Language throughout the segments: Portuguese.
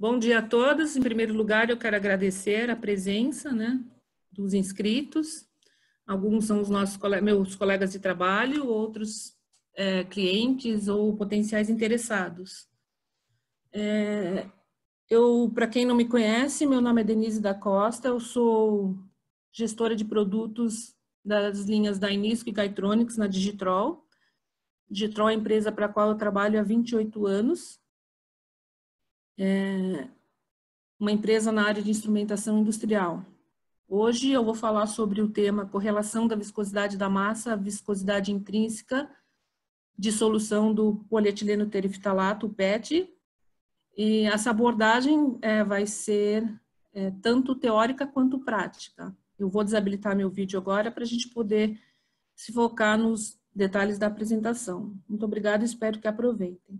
Bom dia a todos. Em primeiro lugar, eu quero agradecer a presença, dos inscritos. Alguns são os meus colegas de trabalho, outros clientes ou potenciais interessados. Para quem não me conhece, meu nome é Denise da Costa, eu sou gestora de produtos das linhas Dainisco e Gaitronics na Digitrol. Digitrol é a empresa para a qual eu trabalho há 28 anos. Uma empresa na área de instrumentação industrial. Hoje eu vou falar sobre o tema correlação da viscosidade da massa à viscosidade intrínseca de solução do polietileno tereftalato, o PET. E essa abordagem vai ser tanto teórica quanto prática. Eu vou desabilitar meu vídeo agora para a gente poder se focar nos detalhes da apresentação. Muito obrigada, espero que aproveitem.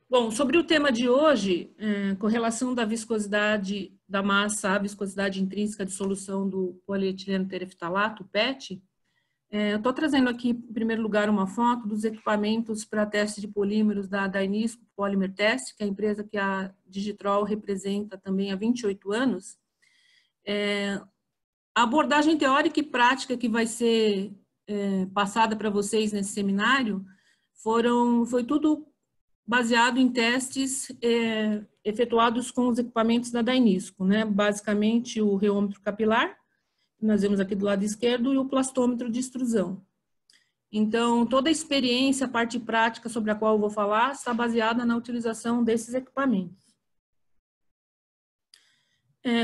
Bom, sobre o tema de hoje, correlação da viscosidade da massa à viscosidade intrínseca de solução do polietileno tereftalato, PET, eu estou trazendo aqui, em primeiro lugar, uma foto dos equipamentos para teste de polímeros da Dainisco Polymer Test, que é a empresa que a Digitrol representa também há 28 anos. A abordagem teórica e prática que vai ser passada para vocês nesse seminário foi tudo baseado em testes efetuados com os equipamentos da Dainisco, basicamente o reômetro capilar, que nós vemos aqui do lado esquerdo, e o plastômetro de extrusão. Então, toda a experiência, a parte prática sobre a qual eu vou falar, está baseada na utilização desses equipamentos.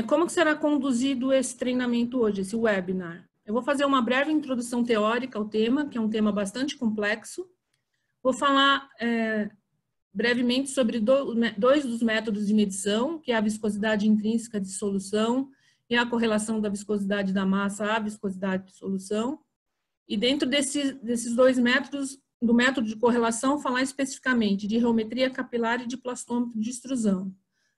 Como que será conduzido esse treinamento hoje, esse webinar? Eu vou fazer uma breve introdução teórica ao tema, que é um tema bastante complexo. Vou falar brevemente sobre dois dos métodos de medição, que é a viscosidade intrínseca de solução e a correlação da viscosidade da massa à viscosidade de solução. E dentro desses dois métodos, do método de correlação, falar especificamente de reometria capilar e de plastômetro de extrusão.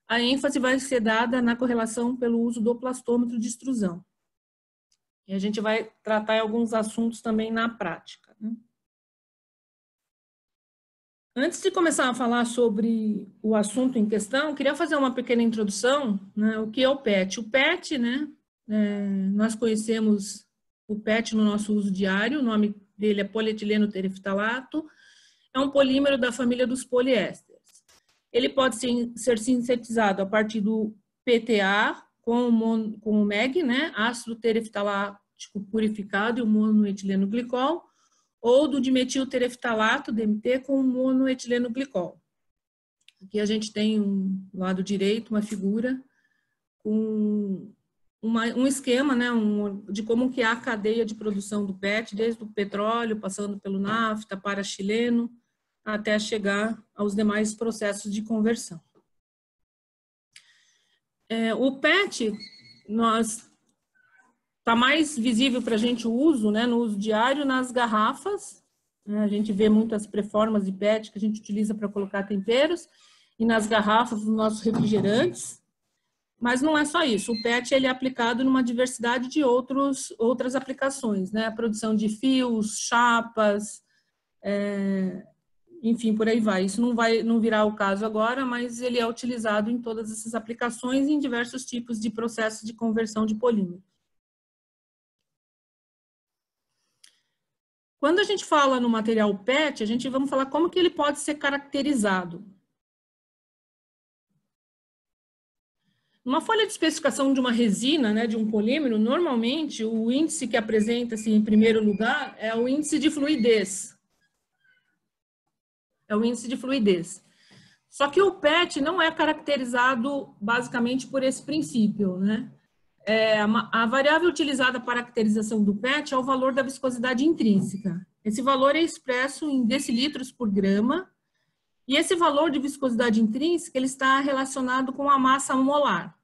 A ênfase vai ser dada na correlação pelo uso do plastômetro de extrusão. E a gente vai tratar alguns assuntos também na prática. Antes de começar a falar sobre o assunto em questão, eu queria fazer uma pequena introdução, o que é o PET. O PET, nós conhecemos o PET no nosso uso diário, o nome dele é polietileno tereftalato, é um polímero da família dos poliésteres. Ele pode ser sintetizado a partir do PTA com o MEG, ácido tereftalático purificado e o monoetileno glicol, ou do dimetil tereftalato, DMT, com monoetileno glicol. Aqui a gente tem no lado direito uma figura com um esquema de como que é a cadeia de produção do PET, desde o petróleo, passando pelo nafta, paraxileno, até chegar aos demais processos de conversão. O PET, está mais visível para a gente o uso, no uso diário, nas garrafas. A gente vê muitas preformas de PET que a gente utiliza para colocar temperos, e nas garrafas dos nossos refrigerantes. Mas não é só isso. O PET ele é aplicado numa diversidade de outras aplicações, a produção de fios, chapas, enfim, por aí vai. Isso não virá o caso agora, mas ele é utilizado em todas essas aplicações e em diversos tipos de processos de conversão de polímero. Quando a gente fala no material PET, vamos falar como que ele pode ser caracterizado. Numa folha de especificação de uma resina, de um polímero, normalmente o índice que apresenta-se em primeiro lugar é o índice de fluidez. É o índice de fluidez. Só que o PET não é caracterizado basicamente por esse princípio, A variável utilizada para a caracterização do PET é o valor da viscosidade intrínseca. Esse valor é expresso em decilitros por grama, e esse valor de viscosidade intrínseca ele está relacionado com a massa molar.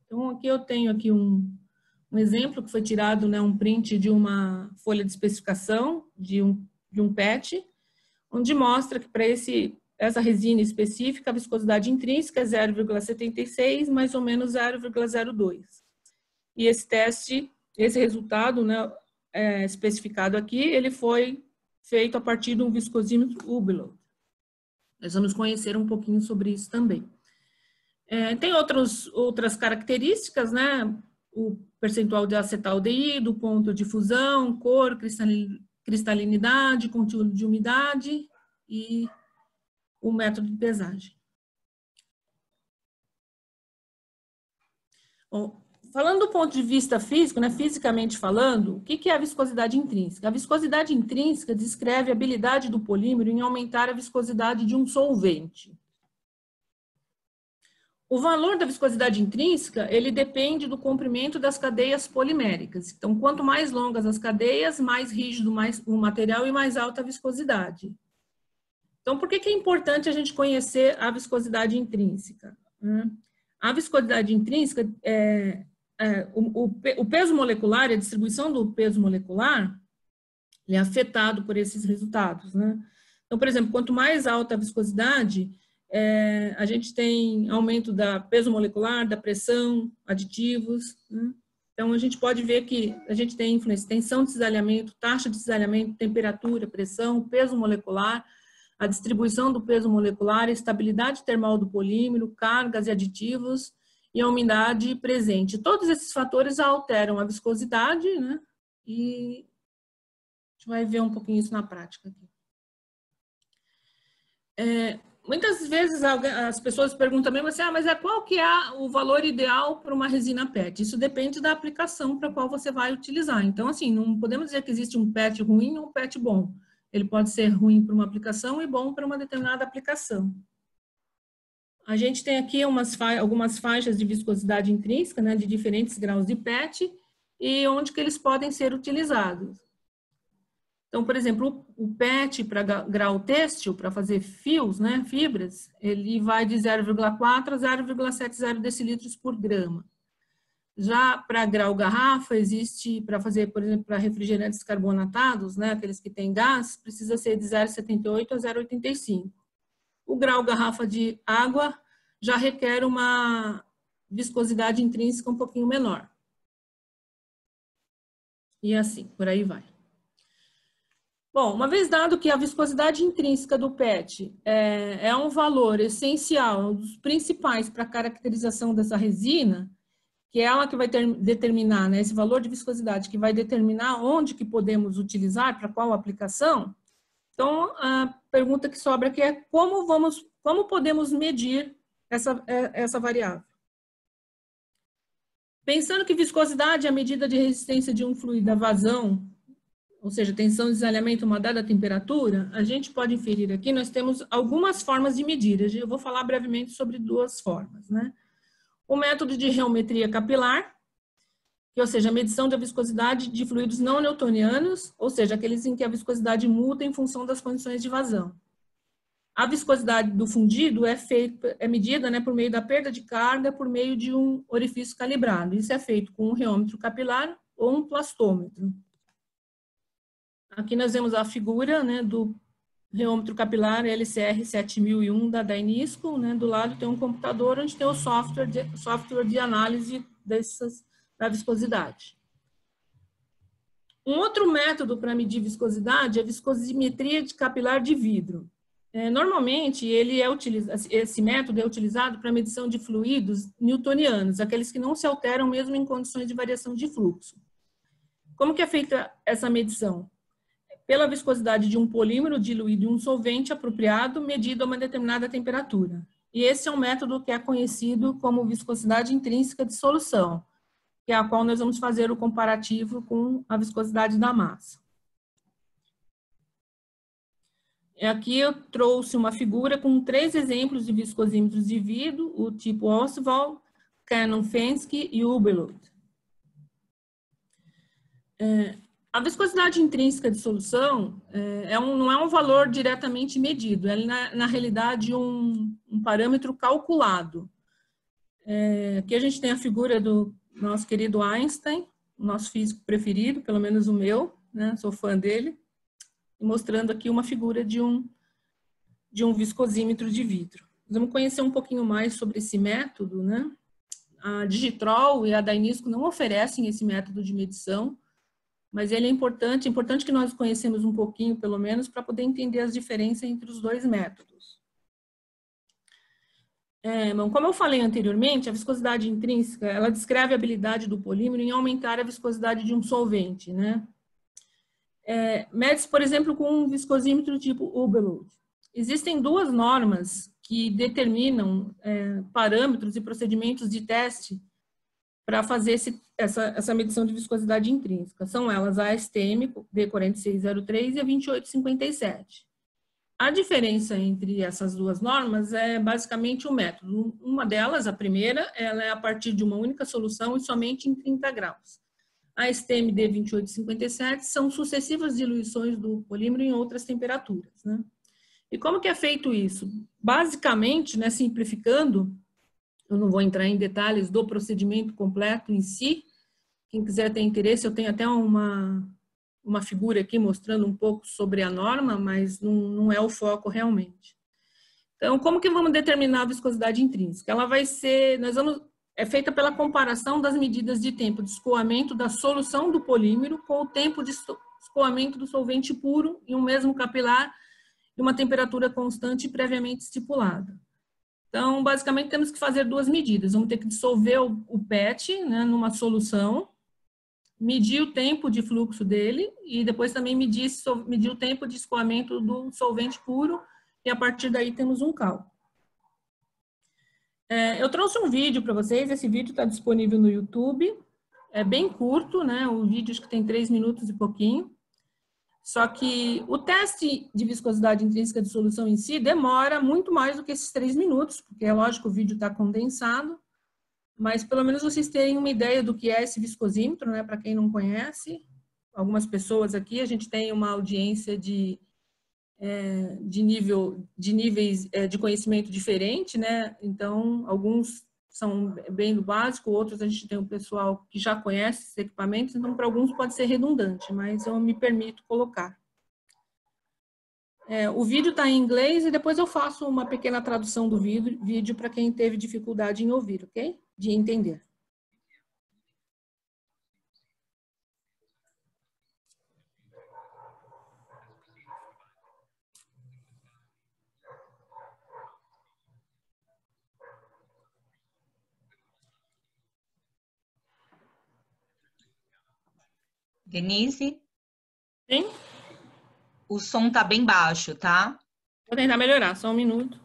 Então, aqui eu tenho aqui um exemplo que foi tirado, um print de uma folha de especificação de um PET, onde mostra que para essa resina específica, a viscosidade intrínseca é 0,76, mais ou menos 0,02. E esse teste, esse resultado, né, especificado aqui, ele foi feito a partir de um viscosímetro Hublot. Nós vamos conhecer um pouquinho sobre isso também. Tem outras características, né? O percentual de acetaldeído, ponto de fusão, cor, cristalinidade, conteúdo de umidade e o método de pesagem. Bom, falando do ponto de vista físico, né, fisicamente falando, o que é a viscosidade intrínseca? A viscosidade intrínseca descreve a habilidade do polímero em aumentar a viscosidade de um solvente. O valor da viscosidade intrínseca, ele depende do comprimento das cadeias poliméricas. Então, quanto mais longas as cadeias, mais rígido o material e mais alta a viscosidade. Então, por que é importante a gente conhecer a viscosidade intrínseca? A viscosidade intrínseca, o peso molecular, a distribuição do peso molecular, ele é afetado por esses resultados, né? Então, por exemplo, quanto mais alta a viscosidade, a gente tem aumento da peso molecular, da pressão, aditivos, né? Então, a gente pode ver que a gente tem influência, tensão de cisalhamento, taxa de cisalhamento, temperatura, pressão, peso molecular, a distribuição do peso molecular, a estabilidade termal do polímero, cargas e aditivos e a umidade presente. Todos esses fatores alteram a viscosidade, né? E a gente vai ver um pouquinho isso na prática aqui. Muitas vezes as pessoas perguntam mesmo assim, mas qual que é o valor ideal para uma resina PET? Isso depende da aplicação para a qual você vai utilizar. Então, assim, não podemos dizer que existe um PET ruim ou um PET bom. Ele pode ser ruim para uma aplicação e bom para uma determinada aplicação. A gente tem aqui algumas faixas de viscosidade intrínseca, né, de diferentes graus de PET e onde que eles podem ser utilizados. Então, por exemplo, o PET para grau têxtil, para fazer fios, né, fibras, ele vai de 0,4 a 0,70 decilitros por grama. Já para grau garrafa, existe, para fazer, por exemplo, para refrigerantes carbonatados, né, aqueles que têm gás, precisa ser de 0,78 a 0,85. O grau garrafa de água já requer uma viscosidade intrínseca um pouquinho menor. E assim, por aí vai. Bom, uma vez dado que a viscosidade intrínseca do PET é um valor essencial, um dos principais para a caracterização dessa resina, que é ela que vai determinar, né, esse valor de viscosidade, que vai determinar onde que podemos utilizar, para qual aplicação. Então, a pergunta que sobra aqui é como podemos medir essa variável? Pensando que viscosidade é a medida de resistência de um fluido à vazão, ou seja, tensão de desalhamento a uma dada temperatura, a gente pode inferir aqui, nós temos algumas formas de medir. Eu vou falar brevemente sobre duas formas, né? O método de reometria capilar, ou seja, a medição da viscosidade de fluidos não newtonianos, ou seja, aqueles em que a viscosidade muda em função das condições de vazão. A viscosidade do fundido é medida, né, por meio da perda de carga por meio de um orifício calibrado. Isso é feito com um reômetro capilar ou um plastômetro. Aqui nós vemos a figura, né, do reômetro capilar LCR 7001 da Dainisco, né, do lado tem um computador onde tem o software de análise da viscosidade. Um outro método para medir viscosidade é a viscosimetria de capilar de vidro. Normalmente, esse método é utilizado para medição de fluidos newtonianos, aqueles que não se alteram mesmo em condições de variação de fluxo. Como que é feita essa medição? Pela viscosidade de um polímero diluído em um solvente apropriado, medido a uma determinada temperatura. E esse é um método que é conhecido como viscosidade intrínseca de solução, que é a qual nós vamos fazer o comparativo com a viscosidade da massa. Aqui eu trouxe uma figura com 3 exemplos de viscosímetros de vidro, o tipo Oswald, Cannon-Fensky e Hublot. A viscosidade intrínseca de solução não é um valor diretamente medido, é na realidade um parâmetro calculado. Aqui a gente tem a figura do nosso querido Einstein, nosso físico preferido, pelo menos o meu, né, sou fã dele, mostrando aqui uma figura de um de um viscosímetro de vidro. Vamos conhecer um pouquinho mais sobre esse método, né? A Digitrol e a Dainisco não oferecem esse método de medição, mas ele é importante que nós conhecemos um pouquinho, pelo menos, para poder entender as diferenças entre os dois métodos. Bom, como eu falei anteriormente, a viscosidade intrínseca, ela descreve a habilidade do polímero em aumentar a viscosidade de um solvente, né? Mede-se, por exemplo, com um viscosímetro tipo Uberlund. Existem duas normas que determinam parâmetros e procedimentos de teste para fazer essa medição de viscosidade intrínseca. São elas a ASTM D4603 e a 2857. A diferença entre essas duas normas é basicamente o método. Uma delas, a primeira, ela é a partir de uma única solução e somente em 30 graus. A ASTM D2857 são sucessivas diluições do polímero em outras temperaturas, né? E como que é feito isso? Basicamente, né, simplificando, eu não vou entrar em detalhes do procedimento completo em si. Quem quiser ter interesse, eu tenho até uma figura aqui mostrando um pouco sobre a norma, mas não é o foco realmente. Então, como que vamos determinar a viscosidade intrínseca? Ela vai ser, é feita pela comparação das medidas de tempo de escoamento da solução do polímero com o tempo de escoamento do solvente puro em um mesmo capilar e uma temperatura constante previamente estipulada. Então, basicamente, temos que fazer duas medidas. Vamos ter que dissolver o PET, né, numa solução, medir o tempo de fluxo dele e depois também medir o tempo de escoamento do solvente puro e a partir daí temos um cálculo. Eu trouxe um vídeo para vocês, esse vídeo está disponível no YouTube, é bem curto, né? O vídeo acho que tem 3 minutos e pouquinho. Só que o teste de viscosidade intrínseca de solução em si demora muito mais do que esses 3 minutos, porque é lógico o vídeo está condensado, mas pelo menos vocês terem uma ideia do que é esse viscosímetro, né? Para quem não conhece, algumas pessoas aqui, a gente tem uma audiência de níveis de conhecimento diferente, né? Então, alguns são bem do básico, outros a gente tem um pessoal que já conhece esses equipamentos, então para alguns pode ser redundante, mas eu me permito colocar. O vídeo está em inglês e depois eu faço uma pequena tradução do vídeo para quem teve dificuldade em ouvir, ok? De entender. Denise? Sim? O som tá bem baixo, tá? Vou tentar melhorar, só um minuto.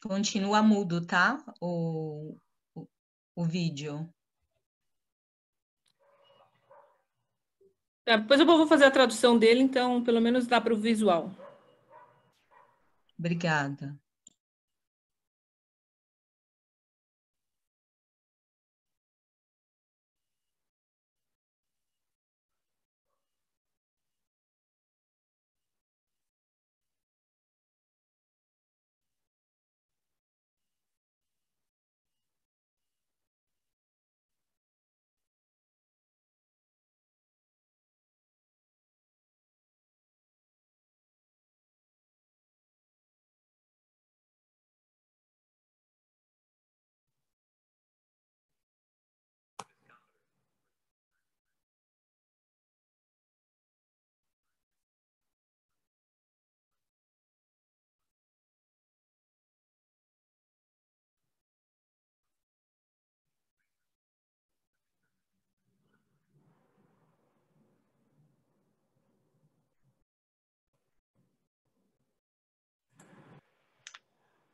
Continua mudo, tá? O vídeo. Depois eu vou fazer a tradução dele, então pelo menos dá para o visual. Obrigada.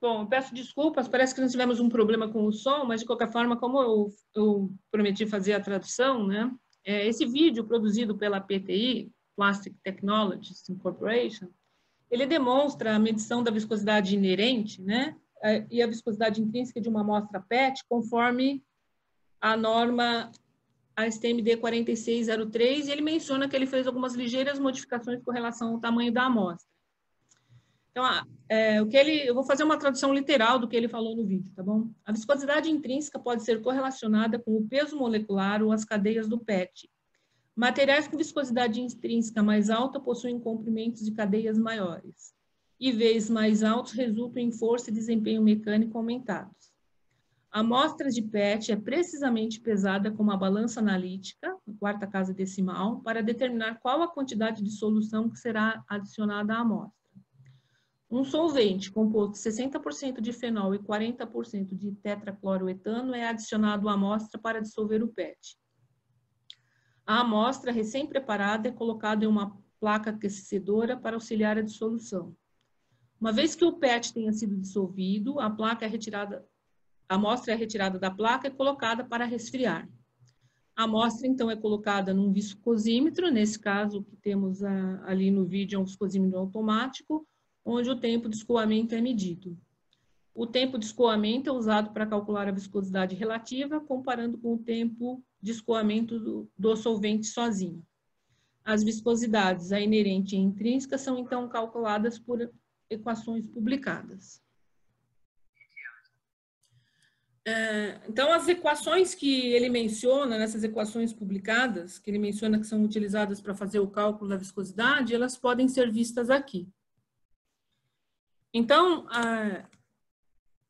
Bom, peço desculpas, parece que nós tivemos um problema com o som, mas de qualquer forma, como eu prometi fazer a tradução, né? Esse vídeo produzido pela PTI, Plastic Technologies Incorporation, ele demonstra a medição da viscosidade inerente, né? E a viscosidade intrínseca de uma amostra PET, conforme a norma ASTM-D 4603, e ele menciona que ele fez algumas ligeiras modificações com relação ao tamanho da amostra. Então, eu vou fazer uma tradução literal do que ele falou no vídeo, tá bom? A viscosidade intrínseca pode ser correlacionada com o peso molecular ou as cadeias do PET. Materiais com viscosidade intrínseca mais alta possuem comprimentos de cadeias maiores. IVs mais altos resultam em força e desempenho mecânico aumentados. A amostra de PET é precisamente pesada com uma balança analítica, a quarta casa decimal, para determinar qual a quantidade de solução que será adicionada à amostra. Um solvente composto 60% de fenol e 40% de tetracloroetano é adicionado à amostra para dissolver o PET. A amostra recém-preparada é colocada em uma placa aquecedora para auxiliar a dissolução. Uma vez que o PET tenha sido dissolvido, a amostra é retirada da placa e colocada para resfriar. A amostra, então, é colocada num viscosímetro, nesse caso que temos ali no vídeo, é um viscosímetro automático, onde o tempo de escoamento é medido. O tempo de escoamento é usado para calcular a viscosidade relativa, comparando com o tempo de escoamento do solvente sozinho. As viscosidades, a inerente e a intrínseca, são então calculadas por equações publicadas. Então, as equações que ele menciona, nessas equações publicadas, que ele menciona que são utilizadas para fazer o cálculo da viscosidade, elas podem ser vistas aqui. Então,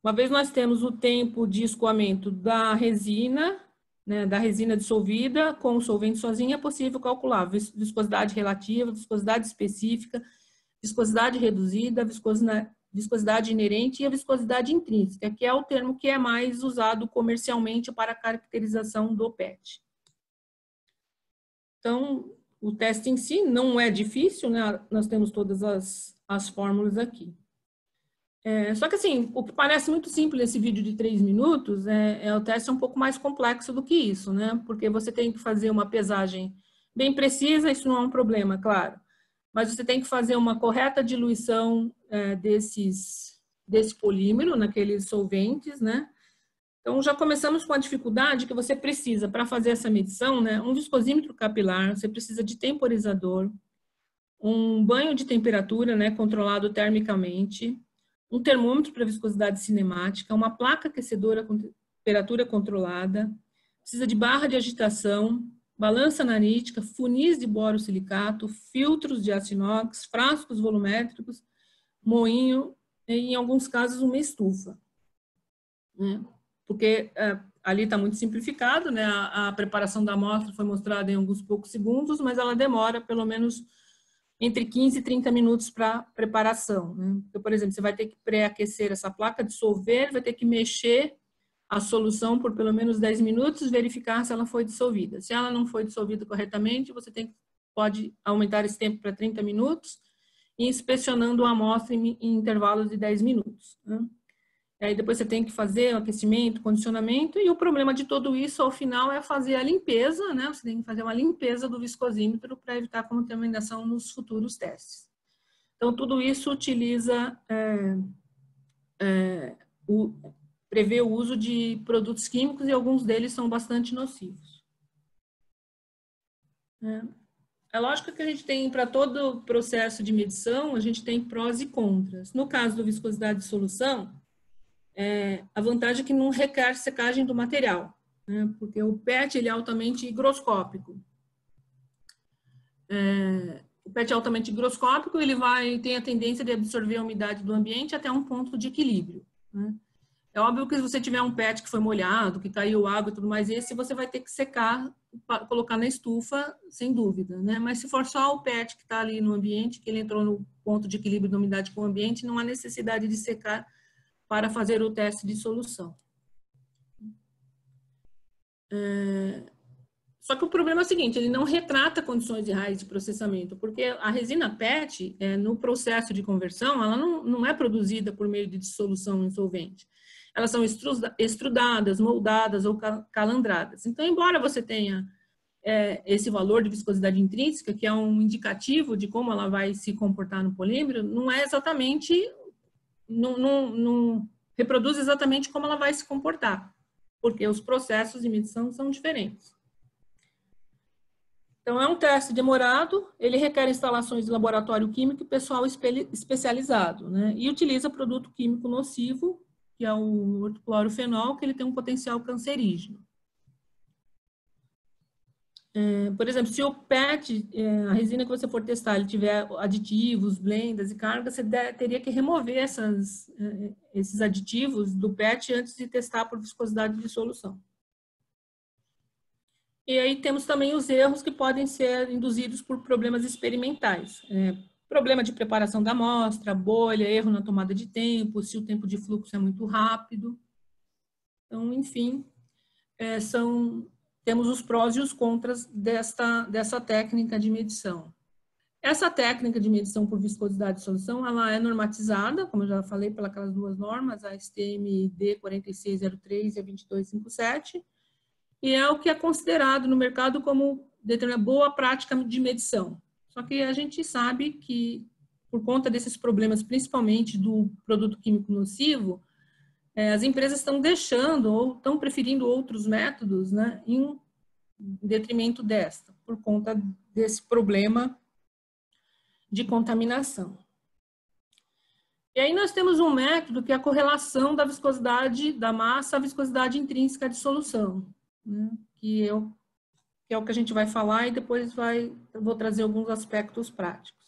uma vez nós temos o tempo de escoamento da resina, né, da resina dissolvida com o solvente sozinho, é possível calcular viscosidade relativa, viscosidade específica, viscosidade reduzida, viscosidade inerente e a viscosidade intrínseca, que é o termo que é mais usado comercialmente para a caracterização do PET. Então, o teste em si não é difícil, né? Nós temos todas as fórmulas aqui. Só que assim, o que parece muito simples esse vídeo de 3 minutos, o teste é um pouco mais complexo do que isso, né? Porque você tem que fazer uma pesagem bem precisa, isso não é um problema, claro. Mas você tem que fazer uma correta diluição desse polímero naqueles solventes, né? Então, já começamos com a dificuldade que você precisa, para fazer essa medição, né? Um viscosímetro capilar, você precisa de temporizador, um banho de temperatura, né? Controlado termicamente, um termômetro para viscosidade cinemática, uma placa aquecedora com temperatura controlada, precisa de barra de agitação, balança analítica, funis de borosilicato, filtros de aço inox, frascos volumétricos, moinho e, em alguns casos, uma estufa. Né? Porque ali está muito simplificado, né? A preparação da amostra foi mostrada em alguns poucos segundos, mas ela demora pelo menos entre 15 e 30 minutos para preparação. Né? Então, por exemplo, você vai ter que pré-aquecer essa placa, dissolver, vai ter que mexer a solução por pelo menos 10 minutos, verificar se ela foi dissolvida. Se ela não foi dissolvida corretamente, você pode aumentar esse tempo para 30 minutos e inspecionando a amostra em intervalos de 10 minutos. Né? Aí depois você tem que fazer o aquecimento, condicionamento, e o problema de tudo isso, ao final, é fazer a limpeza, né? Você tem que fazer uma limpeza do viscosímetro para evitar contaminação nos futuros testes. Então, tudo isso utiliza, prevê o uso de produtos químicos e alguns deles são bastante nocivos. É lógico que a gente tem, para todo o processo de medição, a gente tem prós e contras. No caso da viscosidade de solução, a vantagem é que não requer secagem do material, né? Porque o PET ele é altamente higroscópico. O PET é altamente higroscópico, ele tem a tendência de absorver a umidade do ambiente até um ponto de equilíbrio. Né? É óbvio que se você tiver um PET que foi molhado, que caiu água e tudo mais, esse você vai ter que secar, colocar na estufa, sem dúvida. Né? Mas se for só o PET que está ali no ambiente, que ele entrou no ponto de equilíbrio da umidade com o ambiente, não há necessidade de secar para fazer o teste de solução. Só que o problema é o seguinte, ele não retrata condições reais de processamento, porque a resina PET, no processo de conversão, ela não é produzida por meio de dissolução em solvente. Elas são extrudadas, moldadas ou calandradas. Então, embora você tenha esse valor de viscosidade intrínseca, que é um indicativo de como ela vai se comportar no polímero, não é exatamente, não reproduz exatamente como ela vai se comportar, porque os processos de medição são diferentes. Então, é um teste demorado, ele requer instalações de laboratório químico e pessoal especializado, né? E utiliza produto químico nocivo, que é o ortoclorofenol, que ele tem um potencial cancerígeno. Por exemplo, se o PET, a resina que você for testar, ele tiver aditivos, blendas e cargas, você teria que remover esses aditivos do PET antes de testar por viscosidade de solução. E aí temos também os erros que podem ser induzidos por problemas experimentais. Problema de preparação da amostra, bolha, erro na tomada de tempo, se o tempo de fluxo é muito rápido. Então, enfim, temos os prós e os contras dessa técnica de medição. Essa técnica de medição por viscosidade de solução, ela é normatizada, como eu já falei, pelas duas normas, a STM-D 4603 e a 2257, e é o que é considerado no mercado como determinada boa prática de medição. Só que a gente sabe que, por conta desses problemas, principalmente do produto químico nocivo, as empresas estão deixando ou estão preferindo outros métodos, né, em detrimento desta, por conta desse problema de contaminação. E aí nós temos um método que é a correlação da viscosidade da massa à viscosidade intrínseca de solução, né, que é o que a gente vai falar e depois eu vou trazer alguns aspectos práticos.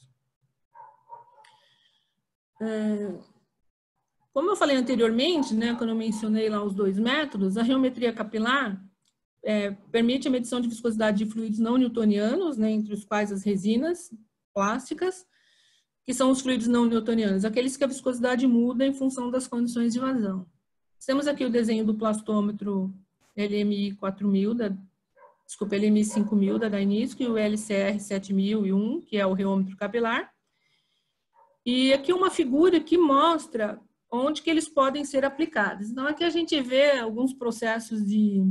Como eu falei anteriormente, né, quando eu mencionei lá os dois métodos, a reometria capilar permite a medição de viscosidade de fluidos não newtonianos, né, entre os quais as resinas plásticas, que são os fluidos não newtonianos, aqueles que a viscosidade muda em função das condições de vazão. Temos aqui o desenho do plastômetro LMI 5000 da Dainisco e o LCR 7001, que é o reômetro capilar. E aqui uma figura que mostra onde que eles podem ser aplicados. Então, aqui a gente vê alguns processos de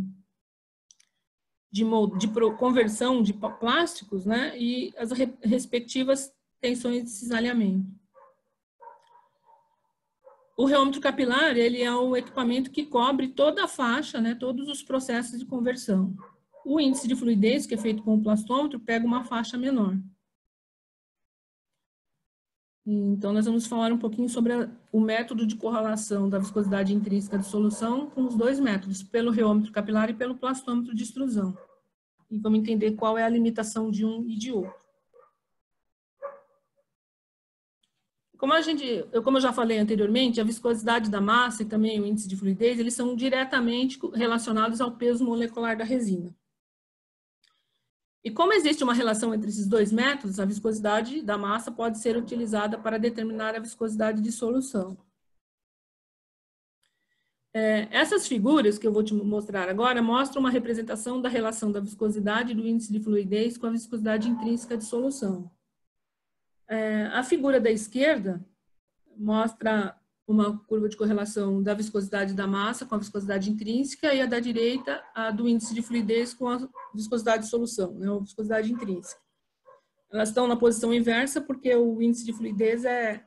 conversão de plásticos, né, e as respectivas tensões de cisalhamento. O reômetro capilar, ele é um equipamento que cobre toda a faixa, né, todos os processos de conversão. O índice de fluidez, que é feito com o plastômetro, pega uma faixa menor. Então, nós vamos falar um pouquinho sobre o método de correlação da viscosidade intrínseca de solução com os dois métodos, pelo reômetro capilar e pelo plastômetro de extrusão. E vamos entender qual é a limitação de um e de outro. Como eu já falei anteriormente, a viscosidade da massa e também o índice de fluidez, eles são diretamente relacionados ao peso molecular da resina. E como existe uma relação entre esses dois métodos, a viscosidade da massa pode ser utilizada para determinar a viscosidade de solução. Essas figuras que eu vou te mostrar agora mostram uma representação da relação da viscosidade do índice de fluidez com a viscosidade intrínseca de solução. A figura da esquerda mostra uma curva de correlação da viscosidade da massa com a viscosidade intrínseca e a da direita, a do índice de fluidez com a viscosidade de solução, né, a viscosidade intrínseca. Elas estão na posição inversa porque o índice de fluidez é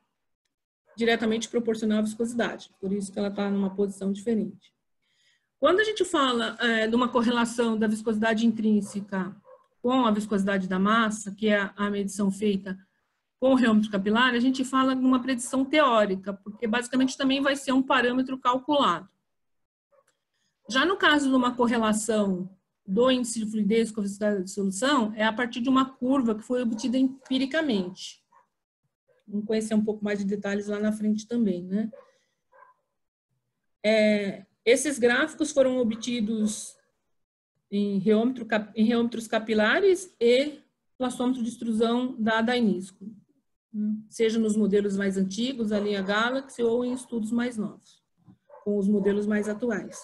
diretamente proporcional à viscosidade, por isso que ela está numa posição diferente. Quando a gente fala de uma correlação da viscosidade intrínseca com a viscosidade da massa, que é a medição feita com o reômetro capilar, a gente fala de uma predição teórica, porque basicamente também vai ser um parâmetro calculado. Já no caso de uma correlação do índice de fluidez com a viscosidade de solução, é a partir de uma curva que foi obtida empiricamente. Vamos conhecer um pouco mais de detalhes lá na frente também, né? Esses gráficos foram obtidos em reômetros capilares e plastômetro de extrusão da Dainisco, seja nos modelos mais antigos, a linha Galaxy, ou em estudos mais novos, com os modelos mais atuais.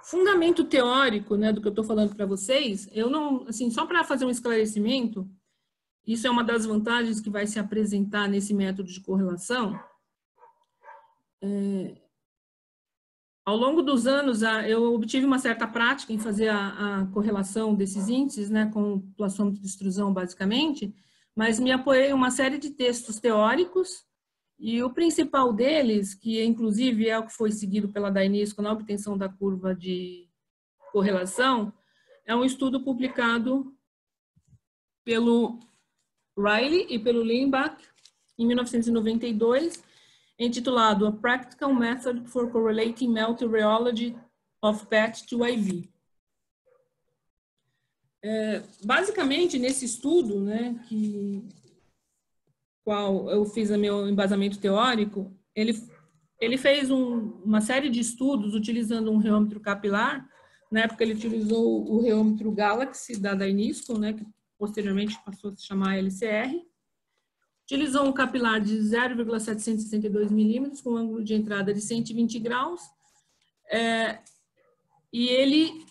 Fundamento teórico, né, do que eu estou falando para vocês, eu não, assim, só para fazer um esclarecimento, isso é uma das vantagens que vai se apresentar nesse método de correlação. Ao longo dos anos, eu obtive uma certa prática em fazer a correlação desses índices, né, com o plastômetro de extrusão, basicamente, mas me apoiei em uma série de textos teóricos, e o principal deles, que inclusive é o que foi seguido pela Dainisco na obtenção da curva de correlação, é um estudo publicado pelo Riley e pelo Lindbach em 1992, intitulado A Practical Method for Correlating Meteorology of PET to IV. Basicamente, nesse estudo, né, qual eu fiz o meu embasamento teórico, ele fez uma série de estudos utilizando um reômetro capilar. Na época, ele utilizou o reômetro Galaxy da Dainisco, né, que posteriormente passou a se chamar LCR. Utilizou um capilar de 0,762 milímetros, com um ângulo de entrada de 120 graus, e ele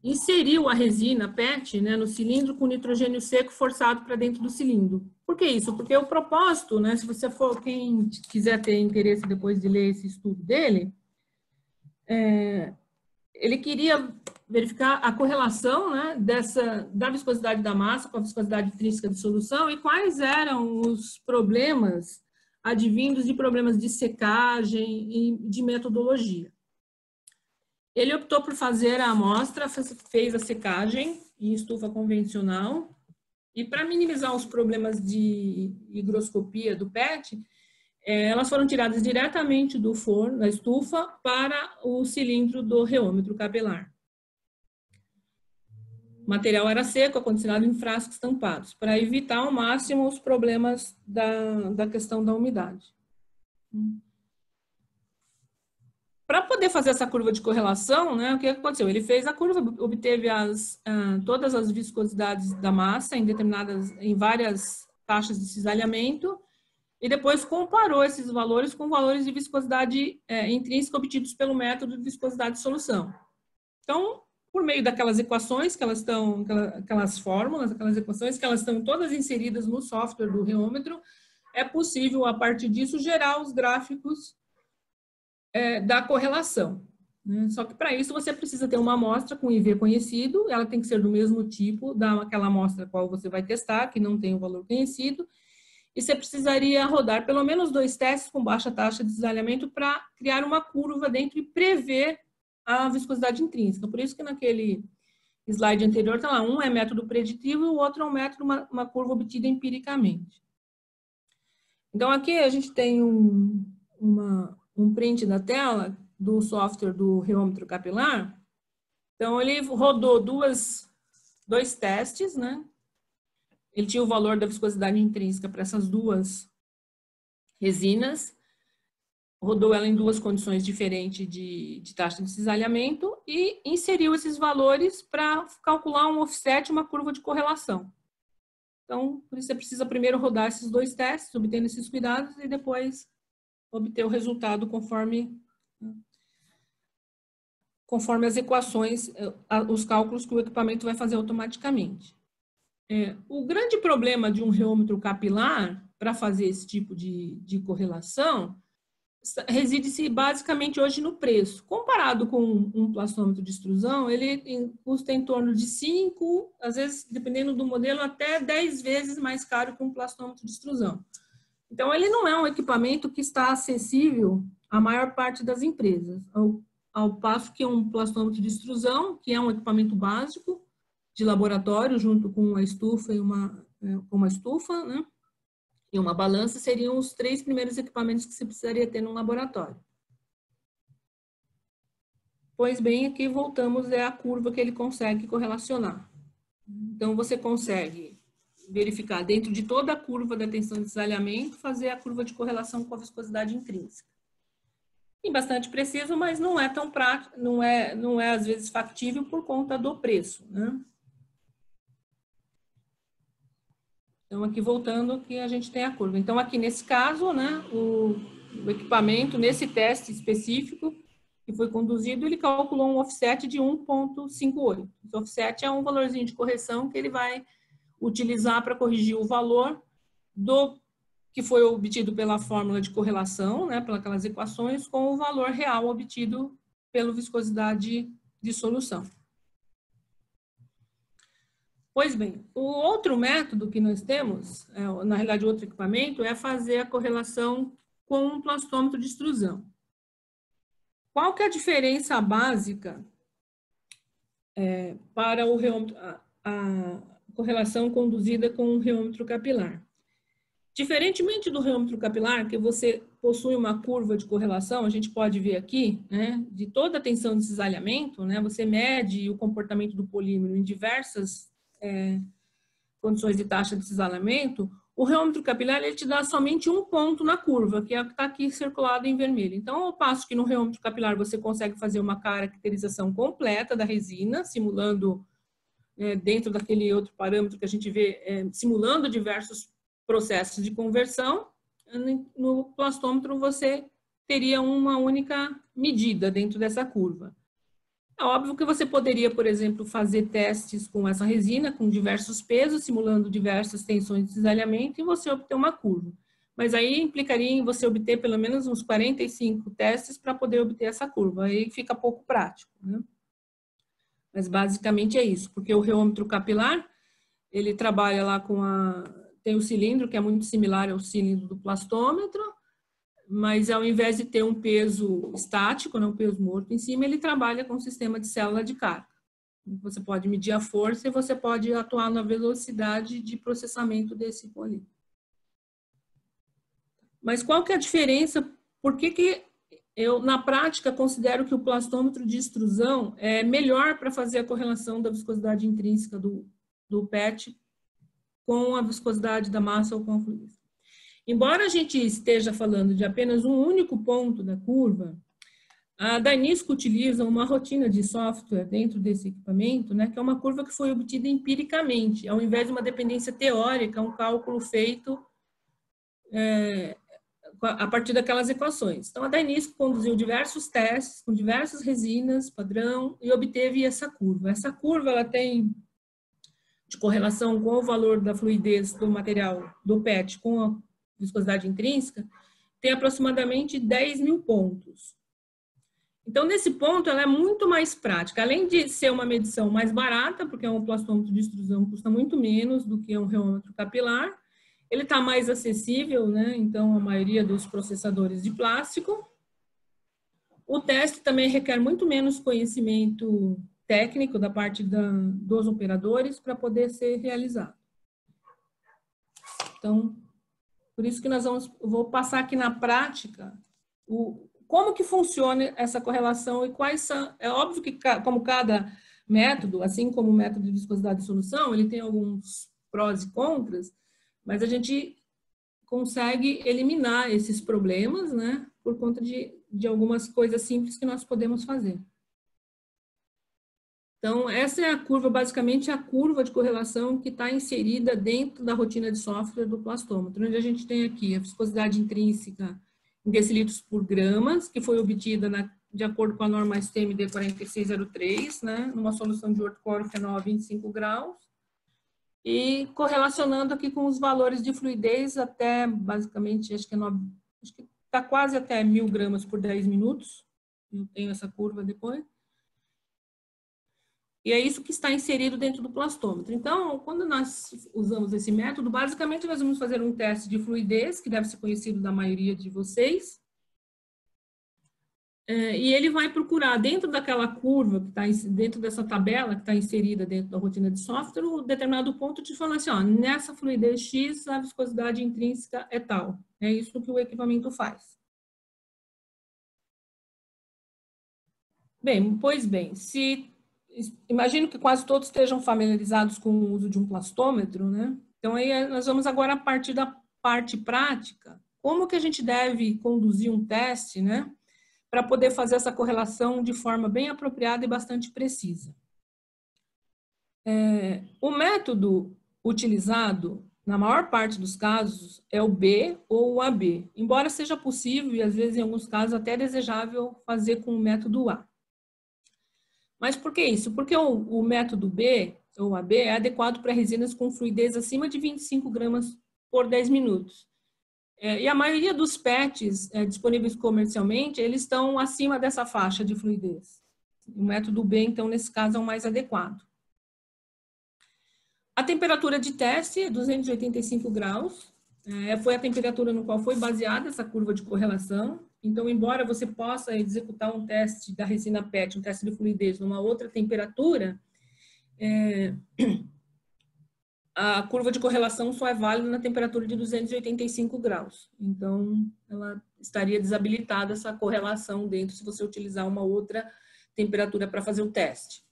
inseriu a resina PET, né, no cilindro com nitrogênio seco forçado para dentro do cilindro. Por que isso? Porque o propósito, né, se você for, quem quiser ter interesse depois de ler esse estudo dele, ele queria verificar a correlação, né, da viscosidade da massa com a viscosidade intrínseca de solução e quais eram os problemas advindos de problemas de secagem e de metodologia. Ele optou por fazer a amostra, fez a secagem em estufa convencional, e para minimizar os problemas de higroscopia do PET, elas foram tiradas diretamente do forno, da estufa, para o cilindro do reômetro capilar. O material era seco, acondicionado em frascos tampados, para evitar ao máximo os problemas da questão da umidade. Para poder fazer essa curva de correlação, né, o que aconteceu? Ele fez a curva, obteve todas as viscosidades da massa em várias taxas de cisalhamento, e depois comparou esses valores com valores de viscosidade intrínseca obtidos pelo método de viscosidade de solução. Então, por meio daquelas equações que elas estão, aquelas fórmulas, aquelas equações que elas estão todas inseridas no software do reômetro, é possível, a partir disso, gerar os gráficos da correlação. Só que para isso você precisa ter uma amostra com IV conhecido, ela tem que ser do mesmo tipo daquela amostra qual você vai testar, que não tem o valor conhecido, e você precisaria rodar pelo menos 2 testes com baixa taxa de cisalhamento para criar uma curva dentro e prever a viscosidade intrínseca. Por isso que naquele slide anterior está lá, um é método preditivo e o outro é um método, uma curva obtida empiricamente. Então aqui a gente tem um print da tela do software do reômetro capilar. Então ele rodou dois testes, né? Ele tinha o valor da viscosidade intrínseca para essas duas resinas, rodou ela em 2 condições diferentes de taxa de cisalhamento e inseriu esses valores para calcular um offset, uma curva de correlação. Então, por isso você precisa primeiro rodar esses 2 testes, obtendo esses cuidados, e depois obter o resultado conforme as equações, os cálculos que o equipamento vai fazer automaticamente. O grande problema de um reômetro capilar, para fazer esse tipo de correlação, reside-se basicamente hoje no preço. Comparado com um plastômetro de extrusão, ele custa em torno de 5, às vezes, dependendo do modelo, até 10 vezes mais caro que um plastômetro de extrusão. Então, ele não é um equipamento que está acessível à maior parte das empresas, ao passo que um plastômetro de extrusão, que é um equipamento básico de laboratório, junto com a estufa né? E uma balança, seriam os 3 primeiros equipamentos que você precisaria ter num laboratório. Pois bem, aqui voltamos a curva que ele consegue correlacionar. Então, você consegue verificar dentro de toda a curva da tensão de cisalhamento, fazer a curva de correlação com a viscosidade intrínseca. E bastante preciso, mas não é tão prático, não é às vezes factível por conta do preço, né? Então, aqui voltando, que a gente tem a curva. Então, aqui nesse caso, né, o equipamento, nesse teste específico que foi conduzido, ele calculou um offset de 1,58. O offset é um valorzinho de correção que ele vai utilizar para corrigir o valor do que foi obtido pela fórmula de correlação, né, pelas equações, com o valor real obtido pela viscosidade de solução. Pois bem, o outro método que nós temos, na realidade outro equipamento, é fazer a correlação com um plastômetro de extrusão. Qual que é a diferença básica para o reômetro, a correlação conduzida com um reômetro capilar? Diferentemente do reômetro capilar, que você possui uma curva de correlação, a gente pode ver aqui, né, de toda a tensão de cisalhamento, né, você mede o comportamento do polímero em diversas condições de taxa de cisalhamento. O reômetro capilar, ele te dá somente um ponto na curva, que é o que está aqui circulado em vermelho. Então, ao passo que no reômetro capilar você consegue fazer uma caracterização completa da resina, simulando, dentro daquele outro parâmetro que a gente vê, simulando diversos processos de conversão, no plastômetro você teria uma única medida dentro dessa curva. É óbvio que você poderia, por exemplo, fazer testes com essa resina, com diversos pesos, simulando diversas tensões de cisalhamento, e você obter uma curva. Mas aí implicaria em você obter pelo menos uns 45 testes para poder obter essa curva. Aí fica pouco prático, né? Mas basicamente é isso, porque o reômetro capilar, ele trabalha lá com tem o cilindro, que é muito similar ao cilindro do plastômetro, mas ao invés de ter um peso estático, um peso morto em cima, ele trabalha com um sistema de célula de carga. Você pode medir a força e você pode atuar na velocidade de processamento desse polímero. Mas qual que é a diferença? Por que eu, na prática, considero que o plastômetro de extrusão é melhor para fazer a correlação da viscosidade intrínseca do PET com a viscosidade da massa ou com a fluidez? Embora a gente esteja falando de apenas um único ponto da curva, a Danisco utiliza uma rotina de software dentro desse equipamento, né, que é uma curva que foi obtida empiricamente, ao invés de uma dependência teórica, um cálculo feito a partir daquelas equações. Então, a Danisco conduziu diversos testes com diversas resinas, padrão, e obteve essa curva. Essa curva ela tem de correlação com o valor da fluidez do material do PET com a viscosidade intrínseca, tem aproximadamente 10 mil pontos. Então, nesse ponto, ela é muito mais prática. Além de ser uma medição mais barata, porque um plastômetro de extrusão custa muito menos do que um reômetro capilar, ele está mais acessível, né? Então, a maioria dos processadores de plástico. O teste também requer muito menos conhecimento técnico da parte dos operadores para poder ser realizado. Então, por isso que vou passar aqui na prática como que funciona essa correlação e quais são. É óbvio que, como cada método, assim como o método de viscosidade de solução, ele tem alguns prós e contras, mas a gente consegue eliminar esses problemas, né, por conta de algumas coisas simples que nós podemos fazer. Então, essa é a curva, basicamente a curva de correlação que está inserida dentro da rotina de software do plastômetro, onde a gente tem aqui a viscosidade intrínseca em decilitros por gramas, que foi obtida de acordo com a norma STM-D 4603, né, numa solução de ortoclorofenol a 25 graus, e correlacionando aqui com os valores de fluidez até, basicamente, acho que está quase até 1000 gramas por 10 minutos, eu tenho essa curva depois. E é isso que está inserido dentro do plastômetro. Então, quando nós usamos esse método, basicamente nós vamos fazer um teste de fluidez, que deve ser conhecido da maioria de vocês. E ele vai procurar dentro daquela curva, que está dentro dessa tabela que está inserida dentro da rotina de software, um determinado ponto de falar assim, ó, nessa fluidez X, a viscosidade intrínseca é tal. É isso que o equipamento faz. Bem, pois bem, imagino que quase todos estejam familiarizados com o uso de um plastômetro, né? Então, aí nós vamos agora a partir da parte prática. Como que a gente deve conduzir um teste, né? Para poder fazer essa correlação de forma bem apropriada e bastante precisa. O método utilizado na maior parte dos casos, é o B ou o AB, embora seja possível e às vezes em alguns casos até desejável fazer com o método A. Mas por que isso? Porque o método B ou AB é adequado para resinas com fluidez acima de 25 gramas por 10 minutos. E a maioria dos PETs disponíveis comercialmente, eles estão acima dessa faixa de fluidez. O método B, então, nesse caso, é o mais adequado. A temperatura de teste é 285 graus. Foi a temperatura no qual foi baseada essa curva de correlação. Então, embora você possa executar um teste da resina PET, um teste de fluidez, numa outra temperatura, a curva de correlação só é válida na temperatura de 285 graus. Então, ela estaria desabilitada essa correlação dentro se você utilizar uma outra temperatura para fazer o teste.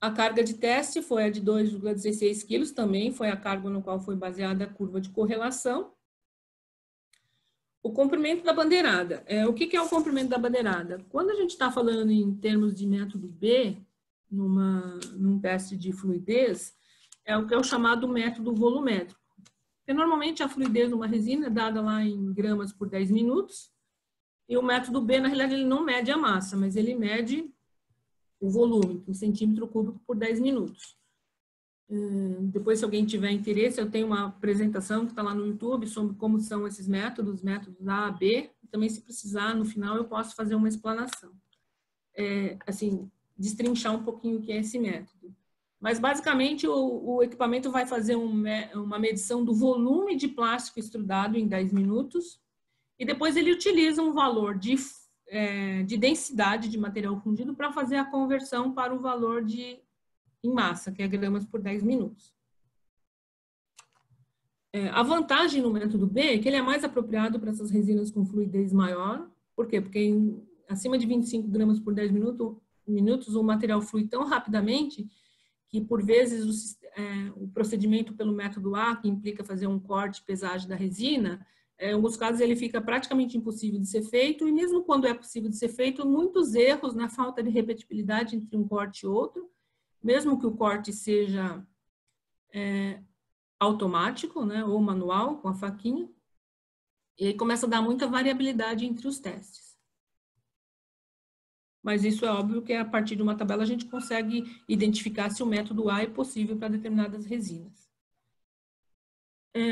A carga de teste foi a de 2,16 quilos, também foi a carga no qual foi baseada a curva de correlação. O comprimento da bandeirada. O que é o comprimento da bandeirada? Quando a gente está falando em termos de método B, num teste de fluidez, é o que é o chamado método volumétrico. Porque normalmente a fluidez de uma resina é dada lá em gramas por 10 minutos, e o método B, na realidade, ele não mede a massa, mas ele mede o volume, em centímetro cúbico por 10 minutos. Depois, se alguém tiver interesse, eu tenho uma apresentação que está lá no YouTube sobre como são esses métodos A, B, e também, se precisar, no final, eu posso fazer uma explanação. Assim, destrinchar um pouquinho o que é esse método. Mas, basicamente, o equipamento vai fazer uma medição do volume de plástico extrudado em 10 minutos e depois ele utiliza um valor de densidade de material fundido para fazer a conversão para o valor em massa, que é gramas por 10 minutos. A vantagem no método B é que ele é mais apropriado para essas resinas com fluidez maior. Por quê? Porque acima de 25 gramas por 10 minutos, o material flui tão rapidamente que, por vezes, o procedimento pelo método A, que implica fazer um corte, pesagem da resina, em alguns casos ele fica praticamente impossível de ser feito, e mesmo quando é possível de ser feito, muitos erros na falta de repetibilidade entre um corte e outro, mesmo que o corte seja automático, né, ou manual, com a faquinha, e aí começa a dar muita variabilidade entre os testes. Mas isso é óbvio que a partir de uma tabela a gente consegue identificar se o método A é possível para determinadas resinas.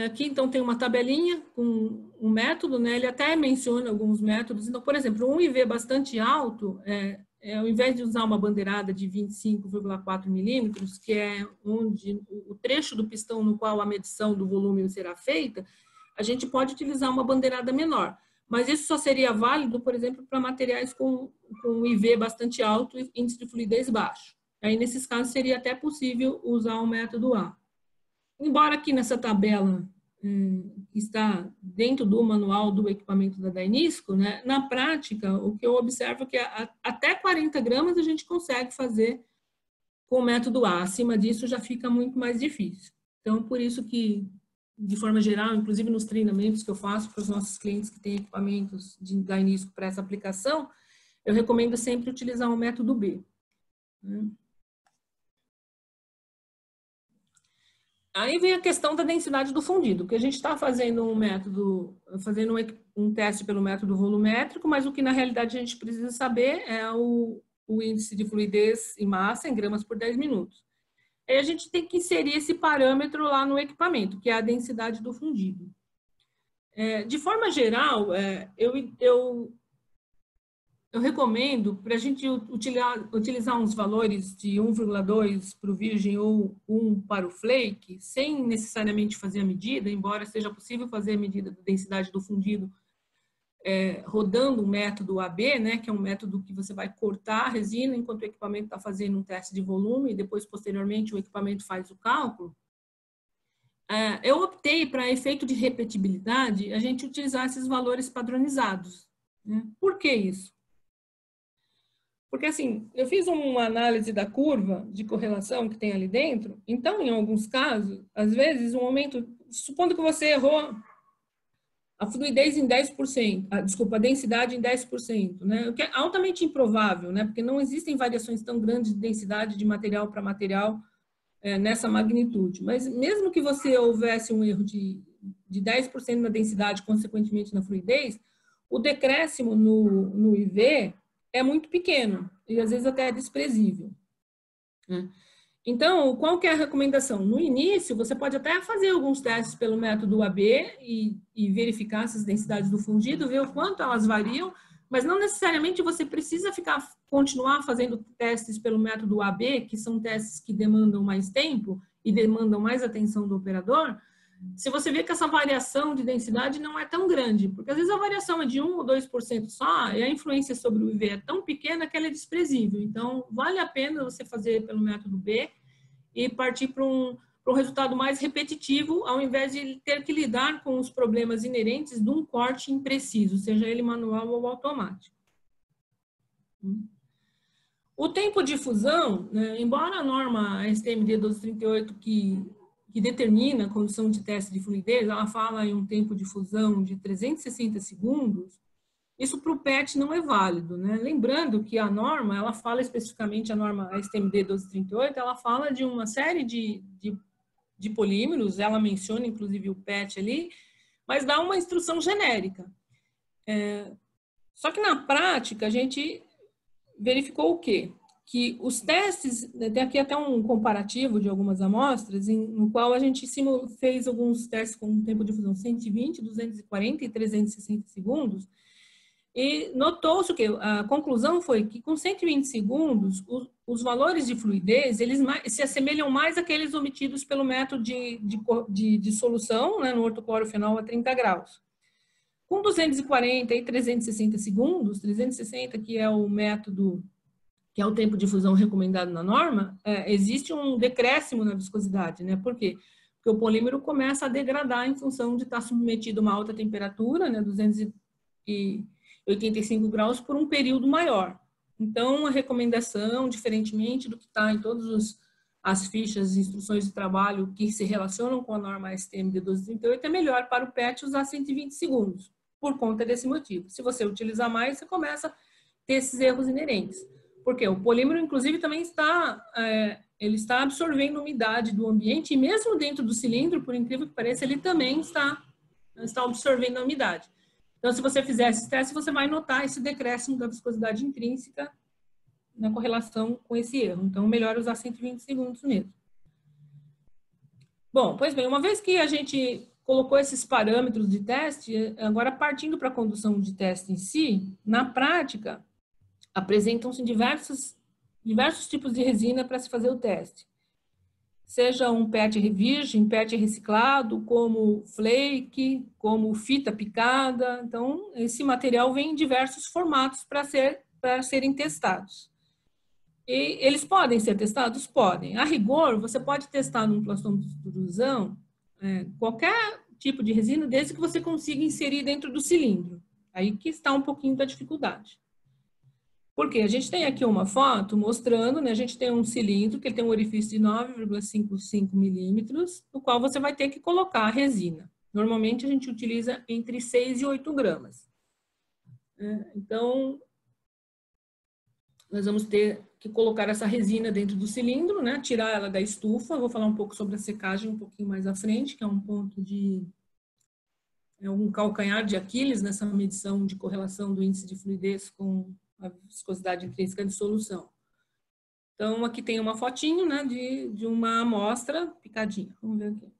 Aqui, então, tem uma tabelinha com um método, né? Ele até menciona alguns métodos. Então, por exemplo, um IV bastante alto, ao invés de usar uma bandeirada de 25,4 milímetros, que é onde o trecho do pistão no qual a medição do volume será feita, a gente pode utilizar uma bandeirada menor. Mas isso só seria válido, por exemplo, para materiais com IV bastante alto e índice de fluidez baixo. Aí, nesses casos, seria até possível usar o método A. Embora aqui nessa tabela está dentro do manual do equipamento da Dainisco, né, na prática, o que eu observo é que até 40 gramas a gente consegue fazer com o método A. Acima disso já fica muito mais difícil. Então, por isso que, de forma geral, inclusive nos treinamentos que eu faço para os nossos clientes que têm equipamentos de Dainisco para essa aplicação, eu recomendo sempre utilizar o método B. Aí vem a questão da densidade do fundido, porque a gente está fazendo um teste pelo método volumétrico, mas o que na realidade a gente precisa saber é o índice de fluidez em massa em gramas por 10 minutos. Aí a gente tem que inserir esse parâmetro lá no equipamento, que é a densidade do fundido. De forma geral, eu recomendo para a gente utilizar uns valores de 1,2 para o virgem ou 1 para o flake, sem necessariamente fazer a medida, embora seja possível fazer a medida da densidade do fundido rodando o método AB, né, que é um método que você vai cortar a resina enquanto o equipamento está fazendo um teste de volume e depois, posteriormente, o equipamento faz o cálculo. Eu optei para efeito de repetibilidade a gente utilizar esses valores padronizados. Né? Por que isso? Porque, assim, eu fiz uma análise da curva de correlação que tem ali dentro, então, em alguns casos, às vezes, um aumento, supondo que você errou a fluidez em 10%, a densidade em 10%, né? O que é altamente improvável, né? Porque não existem variações tão grandes de densidade de material para material nessa magnitude. Mas mesmo que você houvesse um erro de 10% na densidade, consequentemente na fluidez, o decréscimo no IV é muito pequeno e às vezes até é desprezível. Então, qual que é a recomendação? No início, você pode até fazer alguns testes pelo método AB e verificar essas densidades do fundido, ver o quanto elas variam, mas não necessariamente você precisa continuar fazendo testes pelo método AB, que são testes que demandam mais tempo e demandam mais atenção do operador, se você vê que essa variação de densidade não é tão grande, porque às vezes a variação é de 1 ou 2% só, e a influência sobre o IV é tão pequena que ela é desprezível. Então, vale a pena você fazer pelo método B e partir para um resultado mais repetitivo, ao invés de ter que lidar com os problemas inerentes de um corte impreciso, seja ele manual ou automático. O tempo de fusão, né, embora a norma STMD 1238 que determina a condição de teste de fluidez, ela fala em um tempo de fusão de 360 segundos, isso para o PET não é válido, né? Lembrando que a norma, ela fala especificamente, a norma STMD 1238, ela fala de uma série de polímeros, ela menciona inclusive o PET ali, mas dá uma instrução genérica. Só que na prática, a gente verificou o quê? Que os testes, tem aqui até um comparativo de algumas amostras, no qual a gente fez alguns testes com um tempo de fusão 120, 240 e 360 segundos, e notou-se que a conclusão foi que com 120 segundos, os valores de fluidez, eles se assemelham mais àqueles obtidos pelo método de solução, né, no ortoclorofenol a 30 graus. Com 240 e 360 segundos, 360 que é o método, que é o tempo de fusão recomendado na norma, existe um decréscimo na viscosidade, né? Por quê? Porque o polímero começa a degradar em função de estar submetido a uma alta temperatura, né, 285 graus, por um período maior. Então, a recomendação, diferentemente do que está em todas as fichas e instruções de trabalho que se relacionam com a norma STMD 1238, é melhor para o PET usar 120 segundos, por conta desse motivo. Se você utilizar mais, você começa a ter esses erros inerentes. Porque o polímero, inclusive, também ele está absorvendo umidade do ambiente, e mesmo dentro do cilindro, por incrível que pareça, ele também está absorvendo a umidade. Então, se você fizer esse teste, você vai notar esse decréscimo da viscosidade intrínseca na correlação com esse erro. Então, melhor usar 120 segundos mesmo. Bom, pois bem, uma vez que a gente colocou esses parâmetros de teste, agora partindo para a condução de teste em si, na prática, apresentam-se diversos tipos de resina para se fazer o teste. Seja um PET virgem, PET reciclado, como flake, como fita picada. Então, esse material vem em diversos formatos para serem testados. E eles podem ser testados? Podem. A rigor, você pode testar num plastômetro de extrusão qualquer tipo de resina, desde que você consiga inserir dentro do cilindro. Aí que está um pouquinho da dificuldade. Porque a gente tem aqui uma foto mostrando, né, a gente tem um cilindro que ele tem um orifício de 9,55 milímetros, no qual você vai ter que colocar a resina. Normalmente a gente utiliza entre 6 e 8 gramas. Então, nós vamos ter que colocar essa resina dentro do cilindro, né, tirar ela da estufa. Vou falar um pouco sobre a secagem um pouquinho mais à frente, que é um ponto um calcanhar de Aquiles nessa medição de correlação do índice de fluidez com a viscosidade intrínseca de solução. Então, aqui tem uma fotinho, né, de uma amostra picadinha. Vamos ver aqui.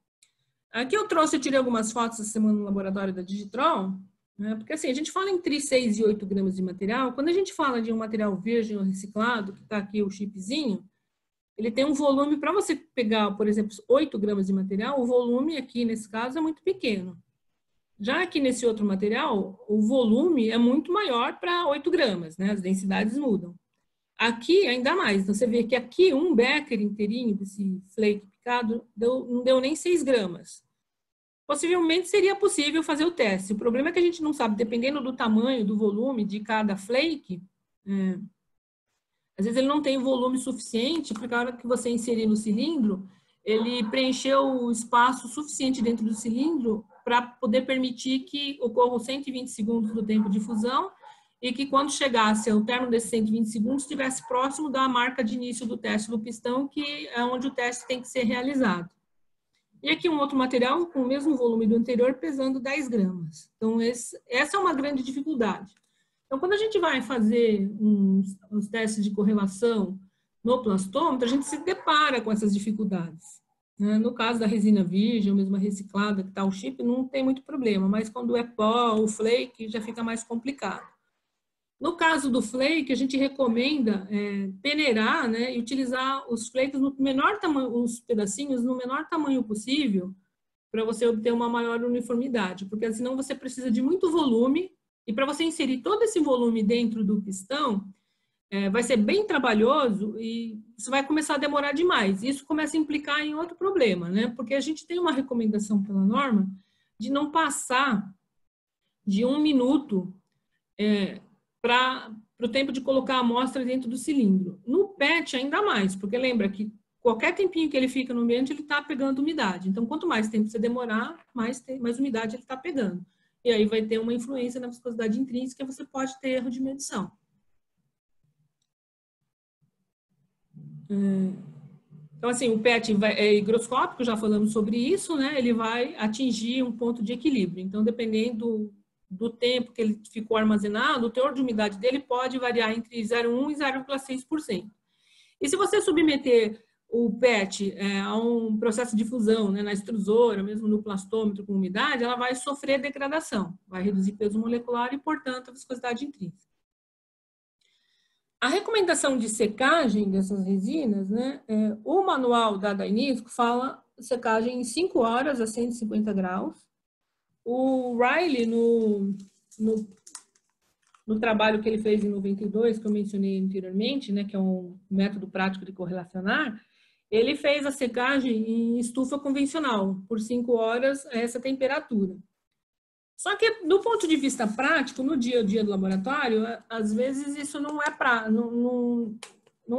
Aqui eu tirei algumas fotos essa semana no laboratório da Digitrol, né, porque assim, a gente fala entre 6 e 8 gramas de material. Quando a gente fala de um material virgem ou reciclado, que está aqui o chipzinho, ele tem um volume, para você pegar, por exemplo, 8 gramas de material, o volume aqui, nesse caso, é muito pequeno. Já aqui nesse outro material, o volume é muito maior para 8 gramas, né? As densidades mudam. Aqui, ainda mais. Então, você vê que aqui, um becker inteirinho desse flake picado não deu nem 6 gramas. Possivelmente seria possível fazer o teste. O problema é que a gente não sabe, dependendo do tamanho, do volume de cada flake, às vezes ele não tem volume suficiente, porque a hora que você inserir no cilindro, ele preencheu o espaço suficiente dentro do cilindro para poder permitir que ocorram 120 segundos do tempo de fusão e que quando chegasse ao término desses 120 segundos, estivesse próximo da marca de início do teste do pistão, que é onde o teste tem que ser realizado. E aqui um outro material com o mesmo volume do anterior, pesando 10 gramas. Então, essa é uma grande dificuldade. Então, quando a gente vai fazer uns testes de correlação no plastômetro, a gente se depara com essas dificuldades. No caso da resina virgem, ou mesmo a reciclada, que está o chip, não tem muito problema, mas quando é pó ou flake, já fica mais complicado. No caso do flake, a gente recomenda peneirar, né, e utilizar os flakes no menor tamanho, os pedacinhos no menor tamanho possível, para você obter uma maior uniformidade, porque senão você precisa de muito volume, e para você inserir todo esse volume dentro do pistão, vai ser bem trabalhoso e você vai começar a demorar demais. Isso começa a implicar em outro problema, né? Porque a gente tem uma recomendação pela norma de não passar de 1 minuto para o tempo de colocar a amostra dentro do cilindro. No PET, ainda mais, porque lembra que qualquer tempinho que ele fica no ambiente, ele está pegando umidade. Então, quanto mais tempo você demorar, mais umidade ele está pegando. E aí vai ter uma influência na viscosidade intrínseca e você pode ter erro de medição. Então, assim, o PET é higroscópico, já falamos sobre isso, né? Ele vai atingir um ponto de equilíbrio. Então, dependendo do tempo que ele ficou armazenado, o teor de umidade dele pode variar entre 0,1% e 0,6%. E se você submeter o PET a um processo de fusão, né, na extrusora, mesmo no plastômetro com umidade, ela vai sofrer degradação, vai reduzir peso molecular e, portanto, a viscosidade intrínseca. A recomendação de secagem dessas resinas, né, o manual da Dainisco fala secagem em 5 horas a 150 graus. O Riley, no trabalho que ele fez em 92, que eu mencionei anteriormente, né, que é um método prático de correlacionar, ele fez a secagem em estufa convencional, por 5 horas a essa temperatura. Só que, do ponto de vista prático, no dia a dia do laboratório, às vezes isso não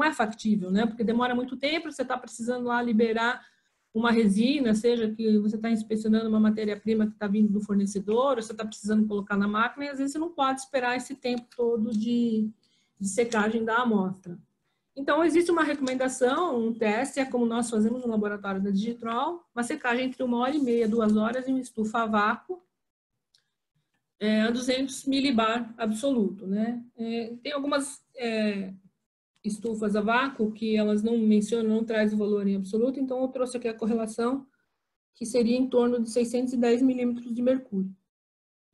é factível, né? Porque demora muito tempo, você está precisando lá liberar uma resina, seja que você está inspecionando uma matéria-prima que está vindo do fornecedor, ou você está precisando colocar na máquina, e às vezes você não pode esperar esse tempo todo de secagem da amostra. Então, existe uma recomendação, um teste, é como nós fazemos no laboratório da Digitrol, uma secagem entre 1h30 e 2 horas em uma estufa a vácuo, a 200 milibar absoluto, né? Tem algumas estufas a vácuo que elas não mencionam, não traz o valor em absoluto, então eu trouxe aqui a correlação, que seria em torno de 610 milímetros de mercúrio.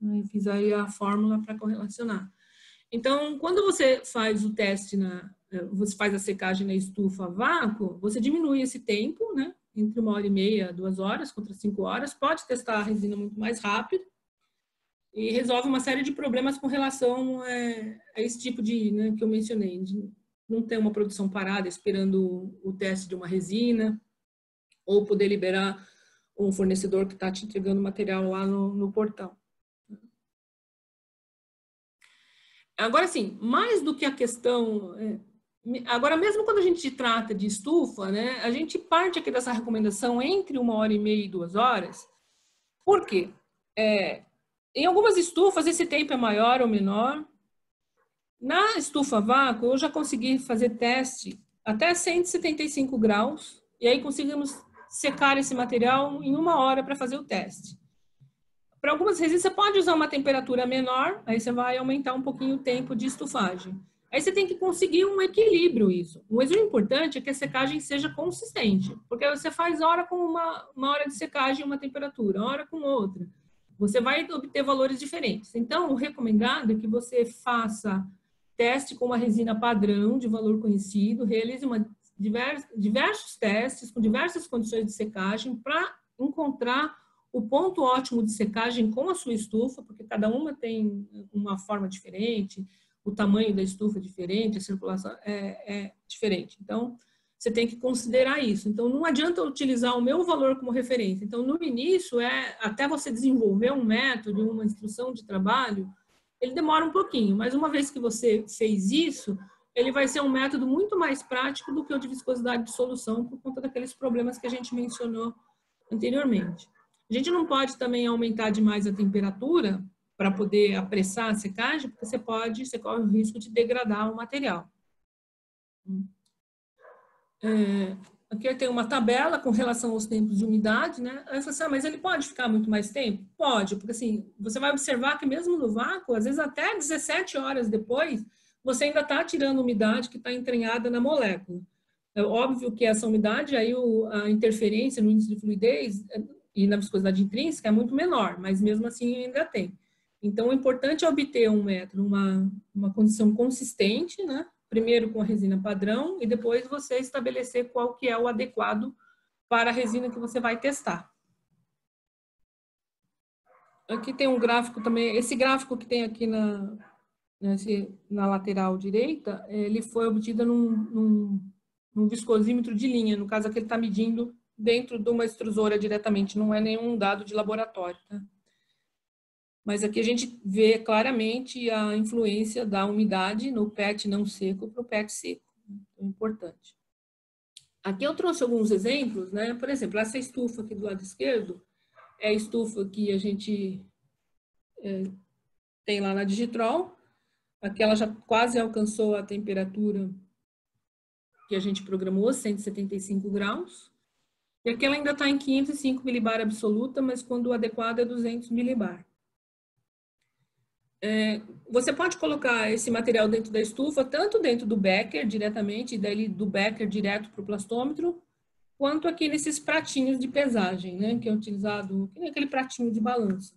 Eu fiz aí a fórmula para correlacionar. Então, quando você faz o teste, você faz a secagem na estufa a vácuo, você diminui esse tempo, né? Entre 1h30 e 2 horas, contra 5 horas, pode testar a resina muito mais rápido, e resolve uma série de problemas com relação a esse tipo de, né, que eu mencionei, de não ter uma produção parada esperando o teste de uma resina, ou poder liberar um fornecedor que está te entregando material lá no portão. Agora, sim, mais do que a questão... agora, mesmo quando a gente trata de estufa, né, a gente parte aqui dessa recomendação entre 1h30 e 2 horas. Por quê? Em algumas estufas, esse tempo é maior ou menor. Na estufa a vácuo, eu já consegui fazer teste até 175 graus, e aí conseguimos secar esse material em 1 hora para fazer o teste. Para algumas resinas, você pode usar uma temperatura menor, aí você vai aumentar um pouquinho o tempo de estufagem. Aí você tem que conseguir um equilíbrio isso. O importante é que a secagem seja consistente, porque você faz hora com uma hora de secagem uma temperatura, hora com outra. Você vai obter valores diferentes. Então, o recomendado é que você faça teste com uma resina padrão de valor conhecido, realize diversos testes com diversas condições de secagem para encontrar o ponto ótimo de secagem com a sua estufa, porque cada uma tem uma forma diferente, o tamanho da estufa é diferente, a circulação é diferente. Então, você tem que considerar isso. Então, não adianta utilizar o meu valor como referência. Então, no início, até você desenvolver um método, uma instrução de trabalho, ele demora um pouquinho, mas uma vez que você fez isso, ele vai ser um método muito mais prático do que o de viscosidade de solução, por conta daqueles problemas que a gente mencionou anteriormente. A gente não pode também aumentar demais a temperatura, para poder apressar a secagem, porque você corre o risco de degradar o material. Aqui eu tenho uma tabela com relação aos tempos de umidade, né? Aí você fala assim, mas ele pode ficar muito mais tempo? Pode, porque assim, você vai observar que mesmo no vácuo, às vezes até 17 horas depois, você ainda está tirando umidade que está entranhada na molécula. É óbvio que essa umidade, aí a interferência no índice de fluidez e na viscosidade intrínseca é muito menor, mas mesmo assim ainda tem. Então, o importante é obter um método, uma condição consistente, né? Primeiro com a resina padrão e depois você estabelecer qual que é o adequado para a resina que você vai testar. Aqui tem um gráfico também, esse gráfico que tem aqui na lateral direita, ele foi obtido num viscosímetro de linha, no caso aqui ele está medindo dentro de uma extrusora diretamente, não é nenhum dado de laboratório, tá? Mas aqui a gente vê claramente a influência da umidade no PET não seco para o PET seco. É importante. Aqui eu trouxe alguns exemplos, né? Por exemplo, essa estufa aqui do lado esquerdo é a estufa que a gente tem lá na Digitrol. Aqui ela já quase alcançou a temperatura que a gente programou, 175 graus. E aqui ela ainda está em 505 milibar absoluta, mas quando o adequado é 200 milibar. Você pode colocar esse material dentro da estufa, tanto dentro do becker diretamente, e daí do becker direto para o plastômetro, quanto aqui nesses pratinhos de pesagem, né, que é utilizado, aquele pratinho de balança.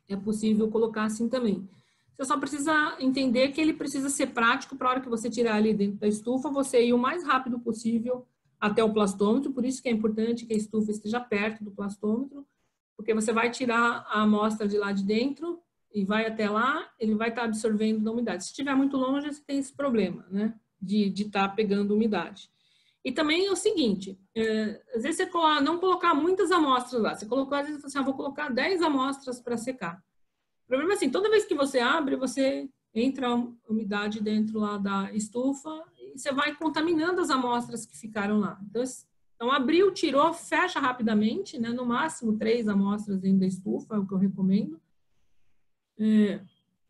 É possível colocar assim também. Você só precisa entender que ele precisa ser prático para a hora que você tirar ali dentro da estufa, você ir o mais rápido possível até o plastômetro, por isso que é importante que a estufa esteja perto do plastômetro, porque você vai tirar a amostra de lá de dentro e vai até lá, ele vai estar absorvendo da umidade. Se estiver muito longe, você tem esse problema, né, de estar pegando umidade. E também é o seguinte, às vezes você não colocar muitas amostras lá, você colocou, às vezes você vou colocar 10 amostras para secar. O problema é assim, toda vez que você abre, você entra a umidade dentro lá da estufa e você vai contaminando as amostras que ficaram lá. Então abriu, tirou, fecha rapidamente, né, no máximo 3 amostras dentro da estufa, é o que eu recomendo. E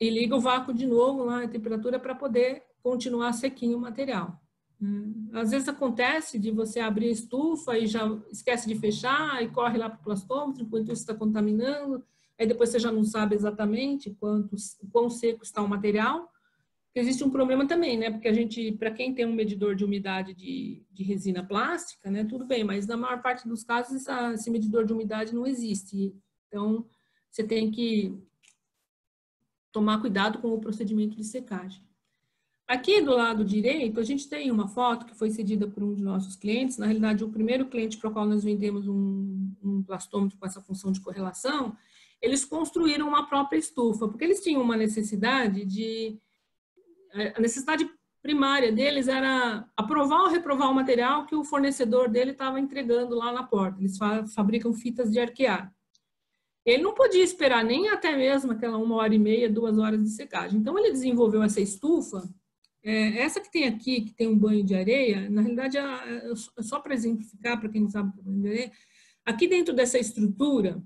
liga o vácuo de novo lá, a temperatura, para poder continuar sequinho o material. Às vezes acontece de você abrir a estufa e já esquece de fechar e corre lá para o plastômetro, enquanto isso está contaminando, aí depois você já não sabe exatamente quão seco está o material. Existe um problema também, né? Porque a gente, para quem tem um medidor de umidade de resina plástica, né? Tudo bem, mas na maior parte dos casos esse medidor de umidade não existe. Então, você tem que tomar cuidado com o procedimento de secagem. Aqui do lado direito, a gente tem uma foto que foi cedida por um de nossos clientes. Na realidade, o primeiro cliente para o qual nós vendemos um plastômetro com essa função de correlação, eles construíram uma própria estufa, porque eles tinham uma necessidade a necessidade primária deles era aprovar ou reprovar o material que o fornecedor dele estava entregando lá na porta. Eles fabricam fitas de arquear. Ele não podia esperar nem até mesmo aquela 1h30, 2 horas de secagem. Então, ele desenvolveu essa estufa. Essa que tem aqui, que tem um banho de areia, na realidade, é só para exemplificar, para quem não sabe o que é banho de areia, aqui dentro dessa estrutura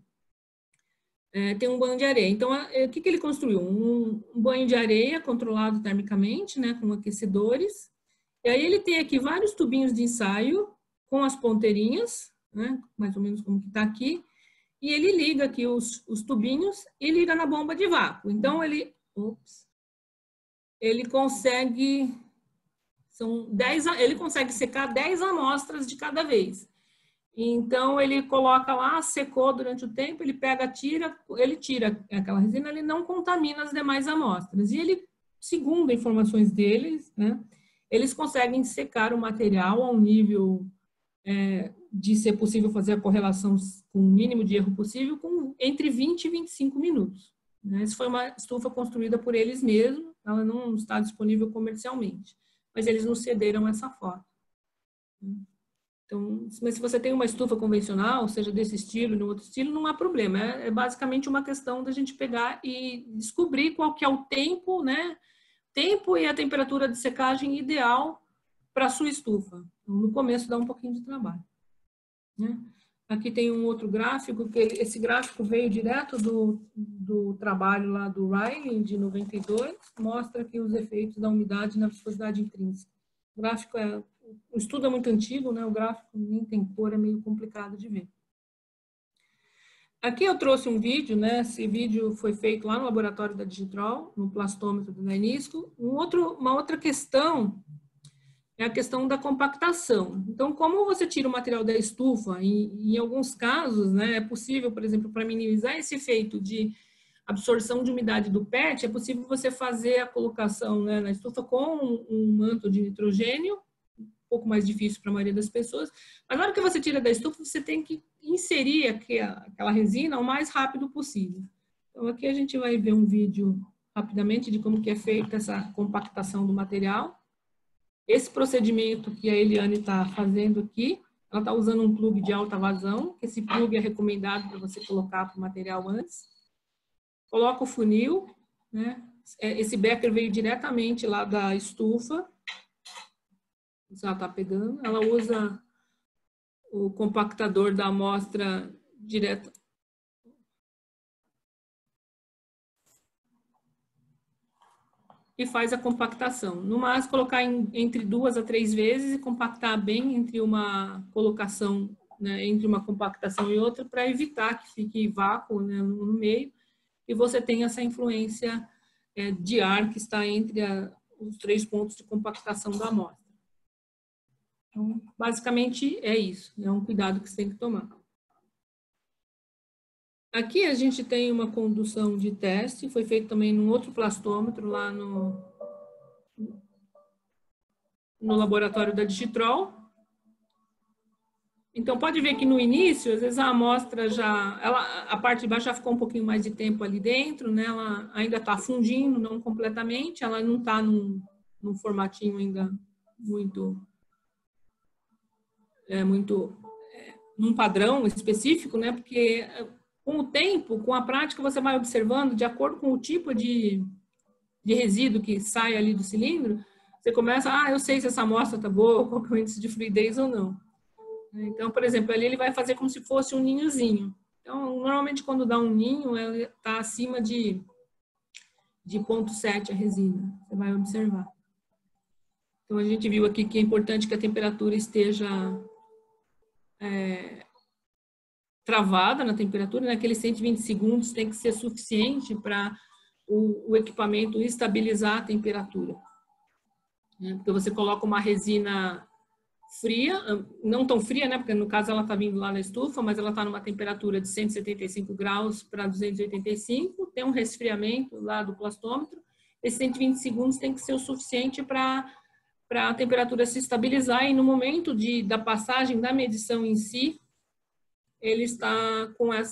tem um banho de areia. Então, o que ele construiu? Um banho de areia controlado termicamente, né, com aquecedores. E aí ele tem aqui vários tubinhos de ensaio com as ponteirinhas, né, mais ou menos como que está aqui. E ele liga aqui os tubinhos e liga na bomba de vácuo. Então, ele consegue, ele consegue secar 10 amostras de cada vez. Então, ele coloca lá, secou durante o tempo, ele ele tira aquela resina, ele não contamina as demais amostras. E ele, segundo informações deles, né, eles conseguem secar o material a um nível de ser possível fazer a correlação com o mínimo de erro possível, entre 20 e 25 minutos. Essa foi uma estufa construída por eles mesmos, ela não está disponível comercialmente, mas eles nos cederam essa foto. Então, mas se você tem uma estufa convencional, seja desse estilo ou de outro estilo, não há problema. É basicamente uma questão da gente pegar e descobrir qual que é o tempo, né? Tempo e a temperatura de secagem ideal para a sua estufa. Então, no começo dá um pouquinho de trabalho, né? Aqui tem um outro gráfico, que esse gráfico veio direto do trabalho lá do Riley, de 92, mostra aqui os efeitos da umidade na viscosidade intrínseca. O gráfico o estudo é muito antigo, né? O gráfico nem tem cor, é meio complicado de ver. Aqui eu trouxe um vídeo, né? Esse vídeo foi feito lá no laboratório da Digitrol, no plastômetro da Enisco. Uma outra questão é a questão da compactação. Então, como você tira o material da estufa, em alguns casos, né, é possível, por exemplo, para minimizar esse efeito de absorção de umidade do PET, é possível você fazer a colocação, né, na estufa com um manto de nitrogênio, um pouco mais difícil para a maioria das pessoas, mas na hora que você tira da estufa, você tem que inserir aquela resina o mais rápido possível. Então, aqui a gente vai ver um vídeo rapidamente de como que é feita essa compactação do material. Esse procedimento que a Eliane está fazendo aqui, ela está usando um plug de alta vazão. Esse plug é recomendado para você colocar para o material antes. Coloca o funil, né? Esse becker veio diretamente lá da estufa. Ela está pegando. Ela usa o compactador da amostra direta. E faz a compactação. No máximo, colocar entre 2 a 3 vezes e compactar bem entre uma colocação, né, entre uma compactação e outra, para evitar que fique vácuo, né, no meio, e você tenha essa influência de ar que está entre os 3 pontos de compactação da amostra. Então, basicamente, é isso. É um cuidado que você tem que tomar. Aqui a gente tem uma condução de teste, foi feito também num outro plastômetro lá no laboratório da Digitrol. Então, pode ver que no início, às vezes a amostra a parte de baixo já ficou um pouquinho mais de tempo ali dentro, né? Ela ainda está fundindo, não completamente, ela não está num formatinho ainda num padrão específico, né? Porque com o tempo, com a prática, você vai observando, de acordo com o tipo de resíduo que sai ali do cilindro, você começa, eu sei se essa amostra está boa, qual que é o índice de fluidez ou não. Então, por exemplo, ali ele vai fazer como se fosse um ninhozinho. Então, normalmente, quando dá um ninho, ela está acima de 0,7 a resina. Você vai observar. Então, a gente viu aqui que é importante que a temperatura esteja travada na temperatura, naqueles 120 segundos tem que ser suficiente para o equipamento estabilizar a temperatura. Porque você coloca uma resina fria, não tão fria, né? Porque no caso ela está vindo lá na estufa, mas ela está numa temperatura de 175 graus para 285, tem um resfriamento lá do plastômetro. Esses 120 segundos tem que ser o suficiente para a temperatura se estabilizar e no momento da passagem da medição em si, ele está com a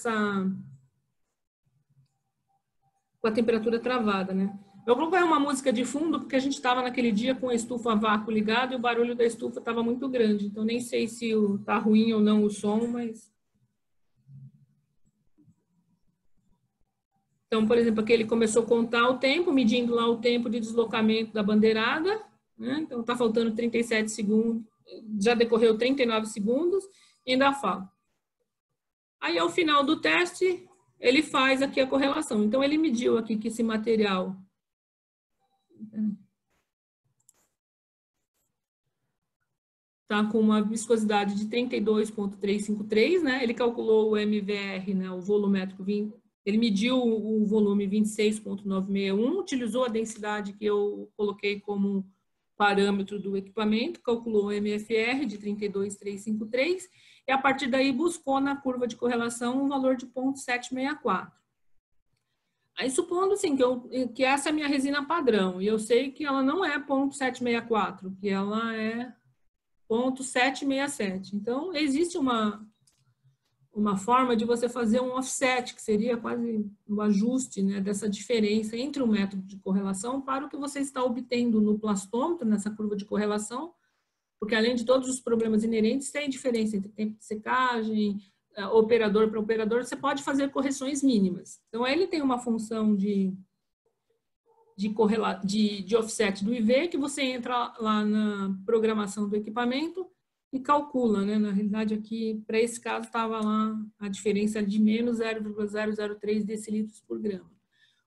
temperatura travada, né? Eu coloquei uma música de fundo porque a gente estava naquele dia com a estufa a vácuo ligada e o barulho da estufa estava muito grande. Então, nem sei se está ruim ou não o som, mas... Então, por exemplo, aqui ele começou a contar o tempo, medindo lá o tempo de deslocamento da bandeirada, né? Então, está faltando 37 segundos, já decorreu 39 segundos e ainda falta. Aí, ao final do teste, ele faz aqui a correlação. Então, ele mediu aqui que esse material está com uma viscosidade de 32,353, né? Ele calculou o MVR, né? O volumétrico, ele mediu o volume 26,961, utilizou a densidade que eu coloquei como parâmetro do equipamento, calculou o MFR de 32,353, e a partir daí buscou na curva de correlação um valor de 0,764. Aí, supondo assim, que essa é a minha resina padrão, e eu sei que ela não é 0,764, que ela é 0,767. Então, existe uma forma de você fazer um offset, que seria quase um ajuste, né, dessa diferença entre o método de correlação para o que você está obtendo no plastômetro, nessa curva de correlação, porque além de todos os problemas inerentes, tem diferença entre tempo de secagem, operador para operador, você pode fazer correções mínimas. Então, ele tem uma função de offset do IV, que você entra lá na programação do equipamento e calcula, né? Na realidade, aqui, para esse caso, estava lá a diferença de menos 0,003 decilitros por grama.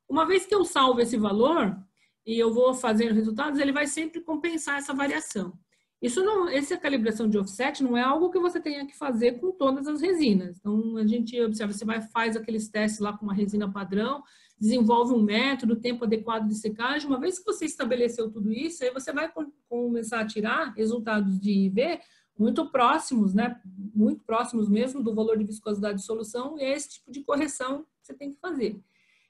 Uma vez que eu salvo esse valor e eu vou fazendo resultados, ele vai sempre compensar essa variação. Isso não, essa calibração de offset não é algo que você tenha que fazer com todas as resinas. Então, a gente observa, você faz aqueles testes lá com uma resina padrão, desenvolve um método, tempo adequado de secagem. Uma vez que você estabeleceu tudo isso, aí você vai começar a tirar resultados de IV muito próximos, né? Muito próximos mesmo do valor de viscosidade de solução, e é esse tipo de correção que você tem que fazer.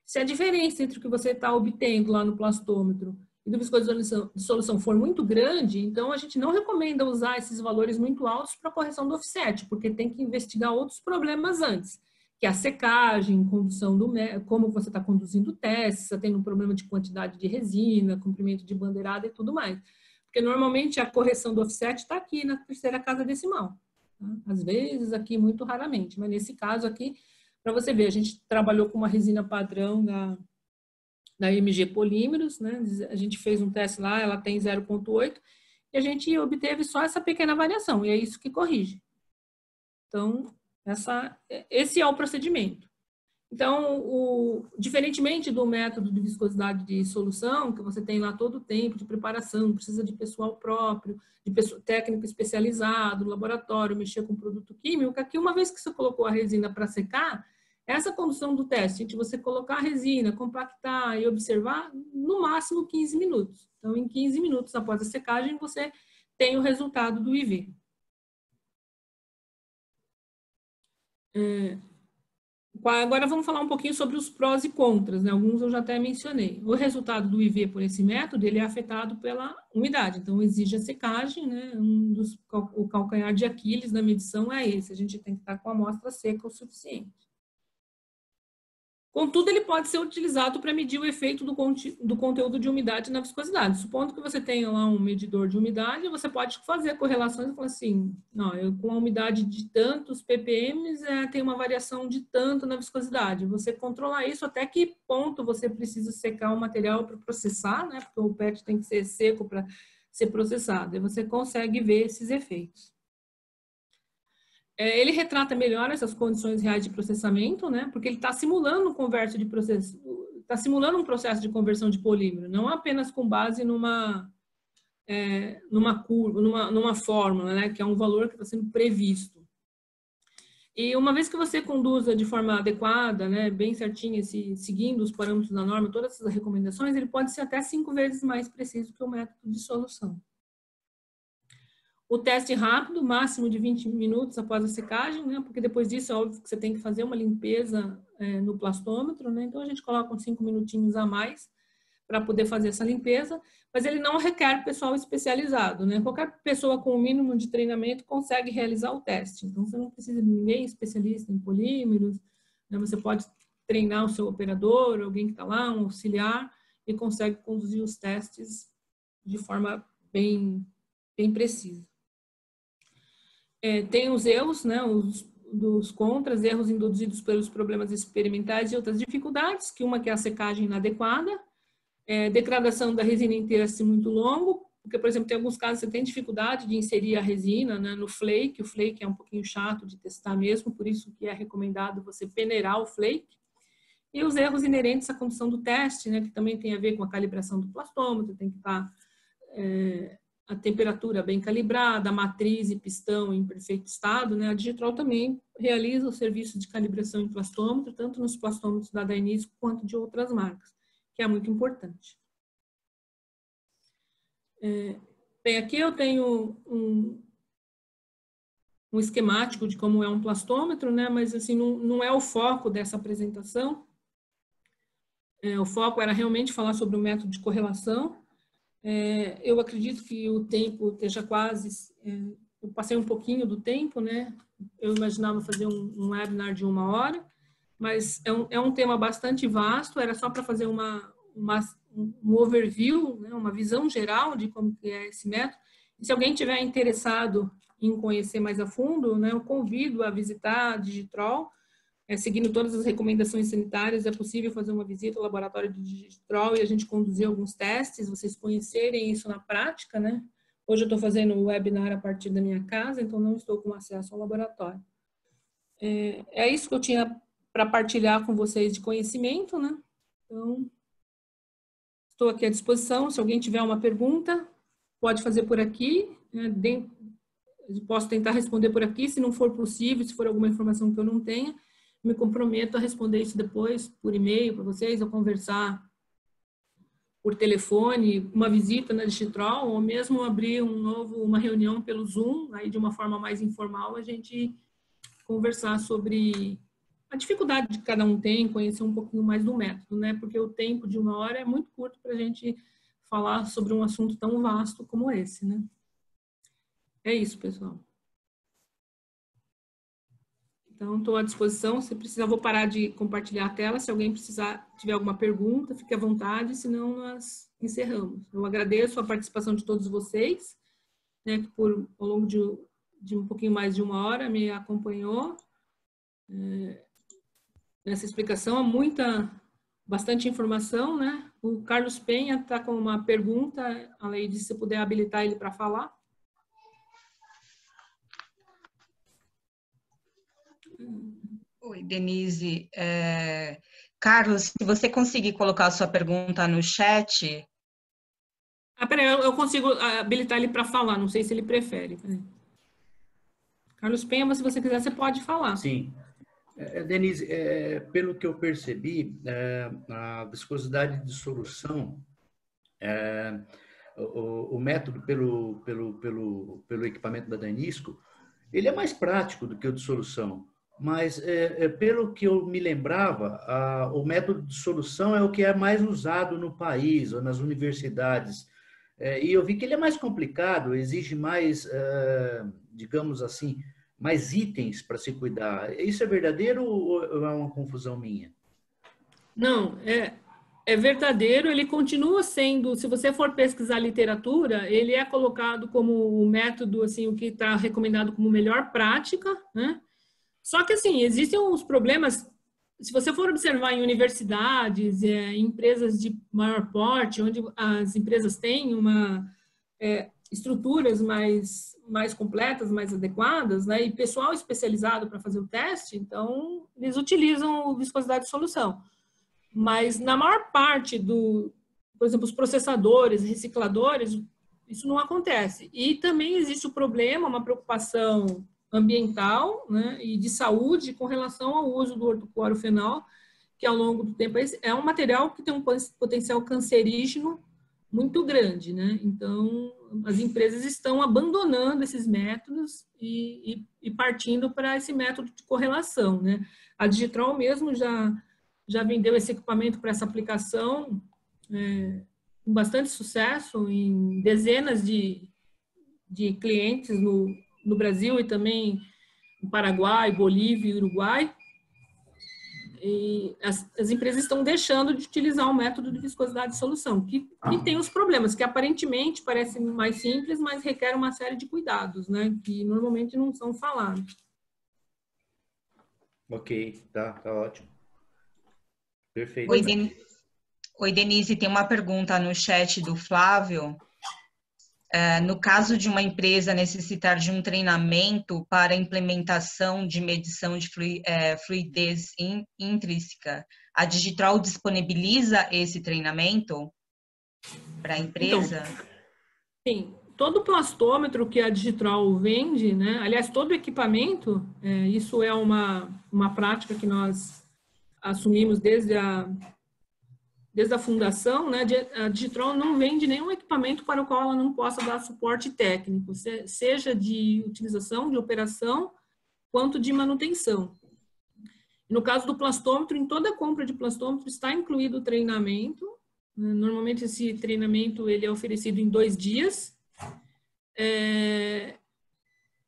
Se a diferença entre o que você está obtendo lá no plastômetro e do viscosidade de solução for muito grande, então a gente não recomenda usar esses valores muito altos para correção do offset, porque tem que investigar outros problemas antes, que é a secagem, condução como você está conduzindo o teste, se está tendo um problema de quantidade de resina, comprimento de bandeirada e tudo mais. Porque normalmente a correção do offset está aqui na terceira casa decimal. Tá? Às vezes aqui, muito raramente, mas nesse caso aqui, para você ver, a gente trabalhou com uma resina padrão da MG Polímeros, né? A gente fez um teste lá, ela tem 0,8, e a gente obteve só essa pequena variação, e é isso que corrige. Então, esse é o procedimento. Então, diferentemente do método de viscosidade de solução, que você tem lá todo o tempo de preparação, precisa de pessoal próprio, de técnico especializado, laboratório, mexer com produto químico, que aqui, uma vez que você colocou a resina para secar, essa condução do teste, de você colocar a resina, compactar e observar, no máximo 15 minutos. Então, em 15 minutos após a secagem, você tem o resultado do IV. Agora vamos falar um pouquinho sobre os prós e contras, né? Alguns eu já até mencionei. O resultado do IV por esse método, ele é afetado pela umidade, então exige a secagem, né? O calcanhar de Aquiles da medição é esse, a gente tem que estar com a amostra seca o suficiente. Contudo, ele pode ser utilizado para medir o efeito do conteúdo de umidade na viscosidade. Supondo que você tenha lá um medidor de umidade, você pode fazer correlações e falar assim, não, com a umidade de tantos ppm, tem uma variação de tanto na viscosidade. Você controlar isso, até que ponto você precisa secar o material para processar, né? Porque o PET tem que ser seco para ser processado. E você consegue ver esses efeitos. Ele retrata melhor essas condições reais de processamento, né? Porque ele está simulando um processo de conversão de polímero, não apenas com base numa curva, numa fórmula, né? Que é um valor que está sendo previsto. E uma vez que você conduza de forma adequada, né, bem certinha, seguindo os parâmetros da norma, todas essas recomendações, ele pode ser até 5 vezes mais preciso que o método de solução. O teste rápido, máximo de 20 minutos após a secagem, né? Porque depois disso é óbvio que você tem que fazer uma limpeza no plastômetro, né? Então a gente coloca uns 5 minutinhos a mais para poder fazer essa limpeza, mas ele não requer pessoal especializado, né? Qualquer pessoa com o mínimo de treinamento consegue realizar o teste. Então você não precisa de ninguém especialista em polímeros, né? Você pode treinar o seu operador, alguém que está lá, um auxiliar, e consegue conduzir os testes de forma bem precisa. Tem os erros, né, dos contras, erros induzidos pelos problemas experimentais e outras dificuldades, que uma que é a secagem inadequada, degradação da resina inteira se muito longo, porque, por exemplo, tem alguns casos que você tem dificuldade de inserir a resina, né, no flake, o flake é um pouquinho chato de testar mesmo, por isso que é recomendado você peneirar o flake, e os erros inerentes à condução do teste, né, que também tem a ver com a calibração do plastômetro, tem que estar a temperatura bem calibrada, a matriz e pistão em perfeito estado, né? A Digitrol também realiza o serviço de calibração em plastômetro, tanto nos plastômetros da Dainese quanto de outras marcas, que é muito importante. Bem, aqui eu tenho um esquemático de como é um plastômetro, né? Mas assim, não é o foco dessa apresentação. O foco era realmente falar sobre o método de correlação. Eu acredito que o tempo esteja quase... eu passei um pouquinho do tempo, né? Eu imaginava fazer um webinar de 1 hora, mas é um tema bastante vasto, era só para fazer um overview, né? Uma visão geral de como que é esse método. E se alguém tiver interessado em conhecer mais a fundo, né, eu convido a visitar a Digitrol. Seguindo todas as recomendações sanitárias, é possível fazer uma visita ao laboratório de Digitrol e a gente conduzir alguns testes, vocês conhecerem isso na prática, né? Hoje eu estou fazendo o webinar a partir da minha casa, então não estou com acesso ao laboratório. É isso que eu tinha para partilhar com vocês de conhecimento, né? Então, estou aqui à disposição. Se alguém tiver uma pergunta, pode fazer por aqui. Posso tentar responder por aqui. Se não for possível, se for alguma informação que eu não tenha, me comprometo a responder isso depois por e-mail para vocês, ou conversar por telefone, uma visita na Digitrol, ou mesmo abrir uma reunião pelo Zoom, aí de uma forma mais informal, a gente conversar sobre a dificuldade que cada um tem, conhecer um pouquinho mais do método, né? Porque o tempo de 1 hora é muito curto para a gente falar sobre um assunto tão vasto como esse, né? É isso, pessoal. Então, estou à disposição. Se precisar, vou parar de compartilhar a tela. Se alguém tiver alguma pergunta, fique à vontade, senão nós encerramos. Eu agradeço a participação de todos vocês, né, que ao longo de um pouquinho mais de 1 hora me acompanhou nessa explicação. Bastante informação, né? O Carlos Penha está com uma pergunta, a Leide, se puder habilitar ele para falar. Oi, Denise. Carlos, se você conseguir colocar a sua pergunta no chat. Peraí, eu consigo habilitar ele para falar, não sei se ele prefere. Peraí. Carlos Penha, se você quiser, você pode falar. Sim. Denise, pelo que eu percebi, a viscosidade de solução, o método pelo equipamento da Danisco, ele é mais prático do que o de solução. Mas, pelo que eu me lembrava, o método de solução é o que é mais usado no país ou nas universidades. E eu vi que ele é mais complicado, exige mais, digamos assim, mais itens para se cuidar. Isso é verdadeiro ou é uma confusão minha? Não, é verdadeiro. Ele continua sendo, se você for pesquisar literatura, ele é colocado como o método, assim, o que está recomendado como melhor prática, né? Só que, assim, existem uns problemas, se você for observar em universidades, em empresas de maior porte, onde as empresas têm estruturas mais completas, mais adequadas, né, e pessoal especializado para fazer o teste, então, eles utilizam viscosidade de solução. Mas, na maior parte por exemplo, os processadores, recicladores, isso não acontece. E também existe o problema, uma preocupação ambiental, né, e de saúde com relação ao uso do ortoclorofenol, que ao longo do tempo é um material que tem um potencial cancerígeno muito grande, né? Então, as empresas estão abandonando esses métodos e partindo para esse método de correlação, né? A Digitrol mesmo já vendeu esse equipamento para essa aplicação com bastante sucesso em dezenas de clientes no Brasil e também no Paraguai, Bolívia e Uruguai. E as empresas estão deixando de utilizar o método de viscosidade de solução, que tem os problemas, que aparentemente parecem mais simples, mas requer uma série de cuidados, né, que normalmente não são falados. Ok, tá ótimo. Perfeito. Oi, Denise, tem uma pergunta no chat do Flávio. No caso de uma empresa necessitar de um treinamento para implementação de medição de fluidez intrínseca, a Digitrol disponibiliza esse treinamento para a empresa? Então, sim, todo plastômetro que a Digitrol vende, né? Aliás, todo equipamento, isso é uma prática que nós assumimos desde a fundação, né? A Digitrol não vende nenhum equipamento para o qual ela não possa dar suporte técnico, seja de utilização, de operação, quanto de manutenção. No caso do plastômetro, em toda compra de plastômetro está incluído o treinamento. Normalmente esse treinamento ele é oferecido em 2 dias.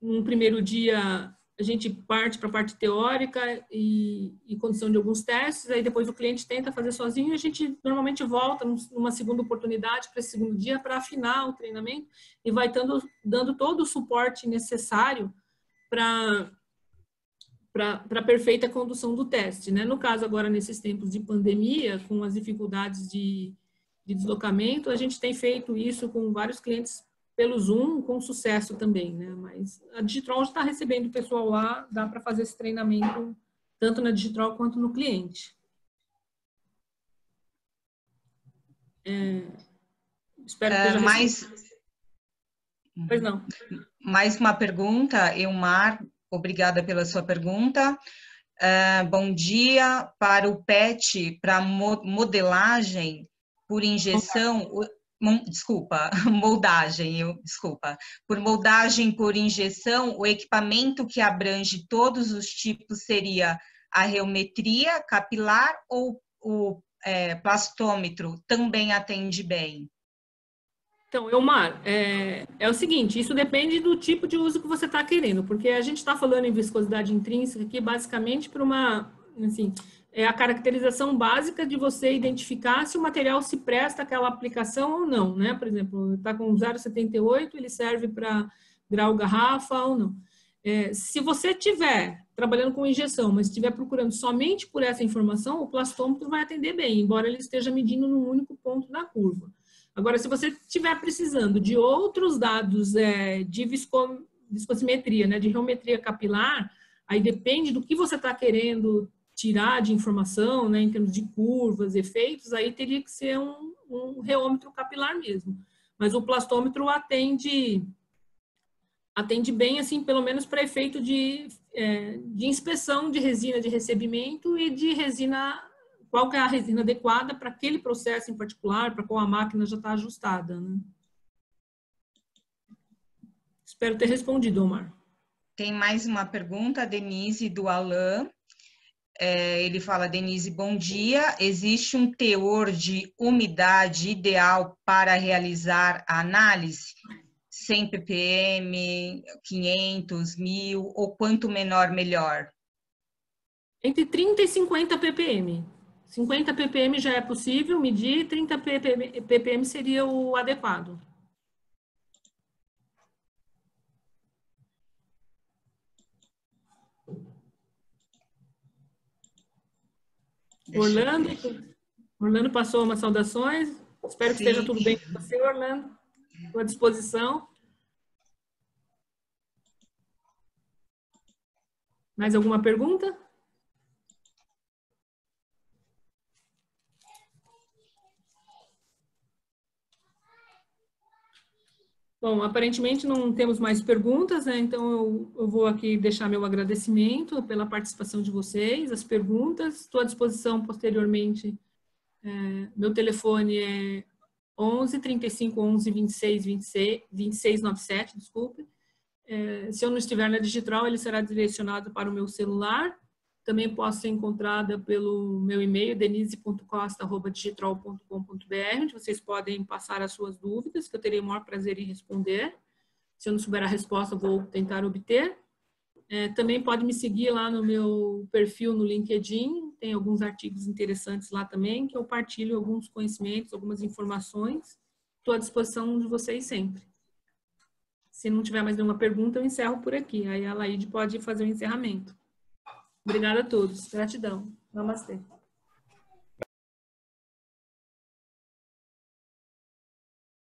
No primeiro dia a gente parte para a parte teórica e condição de alguns testes, aí depois o cliente tenta fazer sozinho e a gente normalmente volta numa segunda oportunidade para esse segundo dia para afinar o treinamento e vai dando todo o suporte necessário para a perfeita condução do teste, né? No caso agora, nesses tempos de pandemia, com as dificuldades de deslocamento, a gente tem feito isso com vários clientes pelo Zoom com sucesso também, né? Mas a Digitrol já está recebendo o pessoal lá, dá para fazer esse treinamento tanto na Digitrol quanto no cliente. Espero que esteja Pois não. Mais uma pergunta, Eumar, obrigada pela sua pergunta. Bom dia. Para o PET, para modelagem por injeção, por moldagem por injeção, o equipamento que abrange todos os tipos seria a reometria capilar ou o plastômetro também atende bem? Então, Elmar, é o seguinte, isso depende do tipo de uso que você está querendo, porque a gente está falando em viscosidade intrínseca aqui basicamente para uma, assim, é a caracterização básica de você identificar se o material se presta àquela aplicação ou não, né? Por exemplo, está com 0,78, ele serve para grau garrafa ou não. Se você estiver trabalhando com injeção, mas estiver procurando somente por essa informação, o plastômetro vai atender bem, embora ele esteja medindo num único ponto da curva. Agora, se você estiver precisando de outros dados de viscosimetria, né, de reometria capilar, aí depende do que você está querendo tirar de informação, né, em termos de curvas, efeitos, aí teria que ser um reômetro capilar mesmo. Mas o plastômetro atende bem, assim, pelo menos para efeito de inspeção de resina de recebimento e de resina, qual que é a resina adequada para aquele processo em particular, para qual a máquina já está ajustada, né? Espero ter respondido, Omar. Tem mais uma pergunta, Denise, do Alain. Ele fala, Denise, bom dia. Existe um teor de umidade ideal para realizar a análise? 100 ppm, 500, 1000, ou quanto menor, melhor? Entre 30 e 50 ppm. 50 ppm já é possível medir, 30 ppm seria o adequado. Orlando passou umas saudações. Espero que esteja tudo bem com você, Orlando. Estou à disposição. Mais alguma pergunta? Bom, aparentemente não temos mais perguntas, né? Então eu vou aqui deixar meu agradecimento pela participação de vocês, as perguntas. Estou à disposição posteriormente. Meu telefone é 11 35 11 26 26 97, desculpe. Se eu não estiver na Digitrol, ele será direcionado para o meu celular. Também posso ser encontrada pelo meu e-mail, denise.costa@digitrol.com.br, onde vocês podem passar as suas dúvidas, que eu terei o maior prazer em responder. Se eu não souber a resposta, vou tentar obter. Também pode me seguir lá no meu perfil no LinkedIn, tem alguns artigos interessantes lá também, que eu partilho alguns conhecimentos, algumas informações. Estou à disposição de vocês sempre. Se não tiver mais nenhuma pergunta, eu encerro por aqui. Aí a Laide pode fazer o encerramento. Obrigada a todos. Gratidão. Namastê.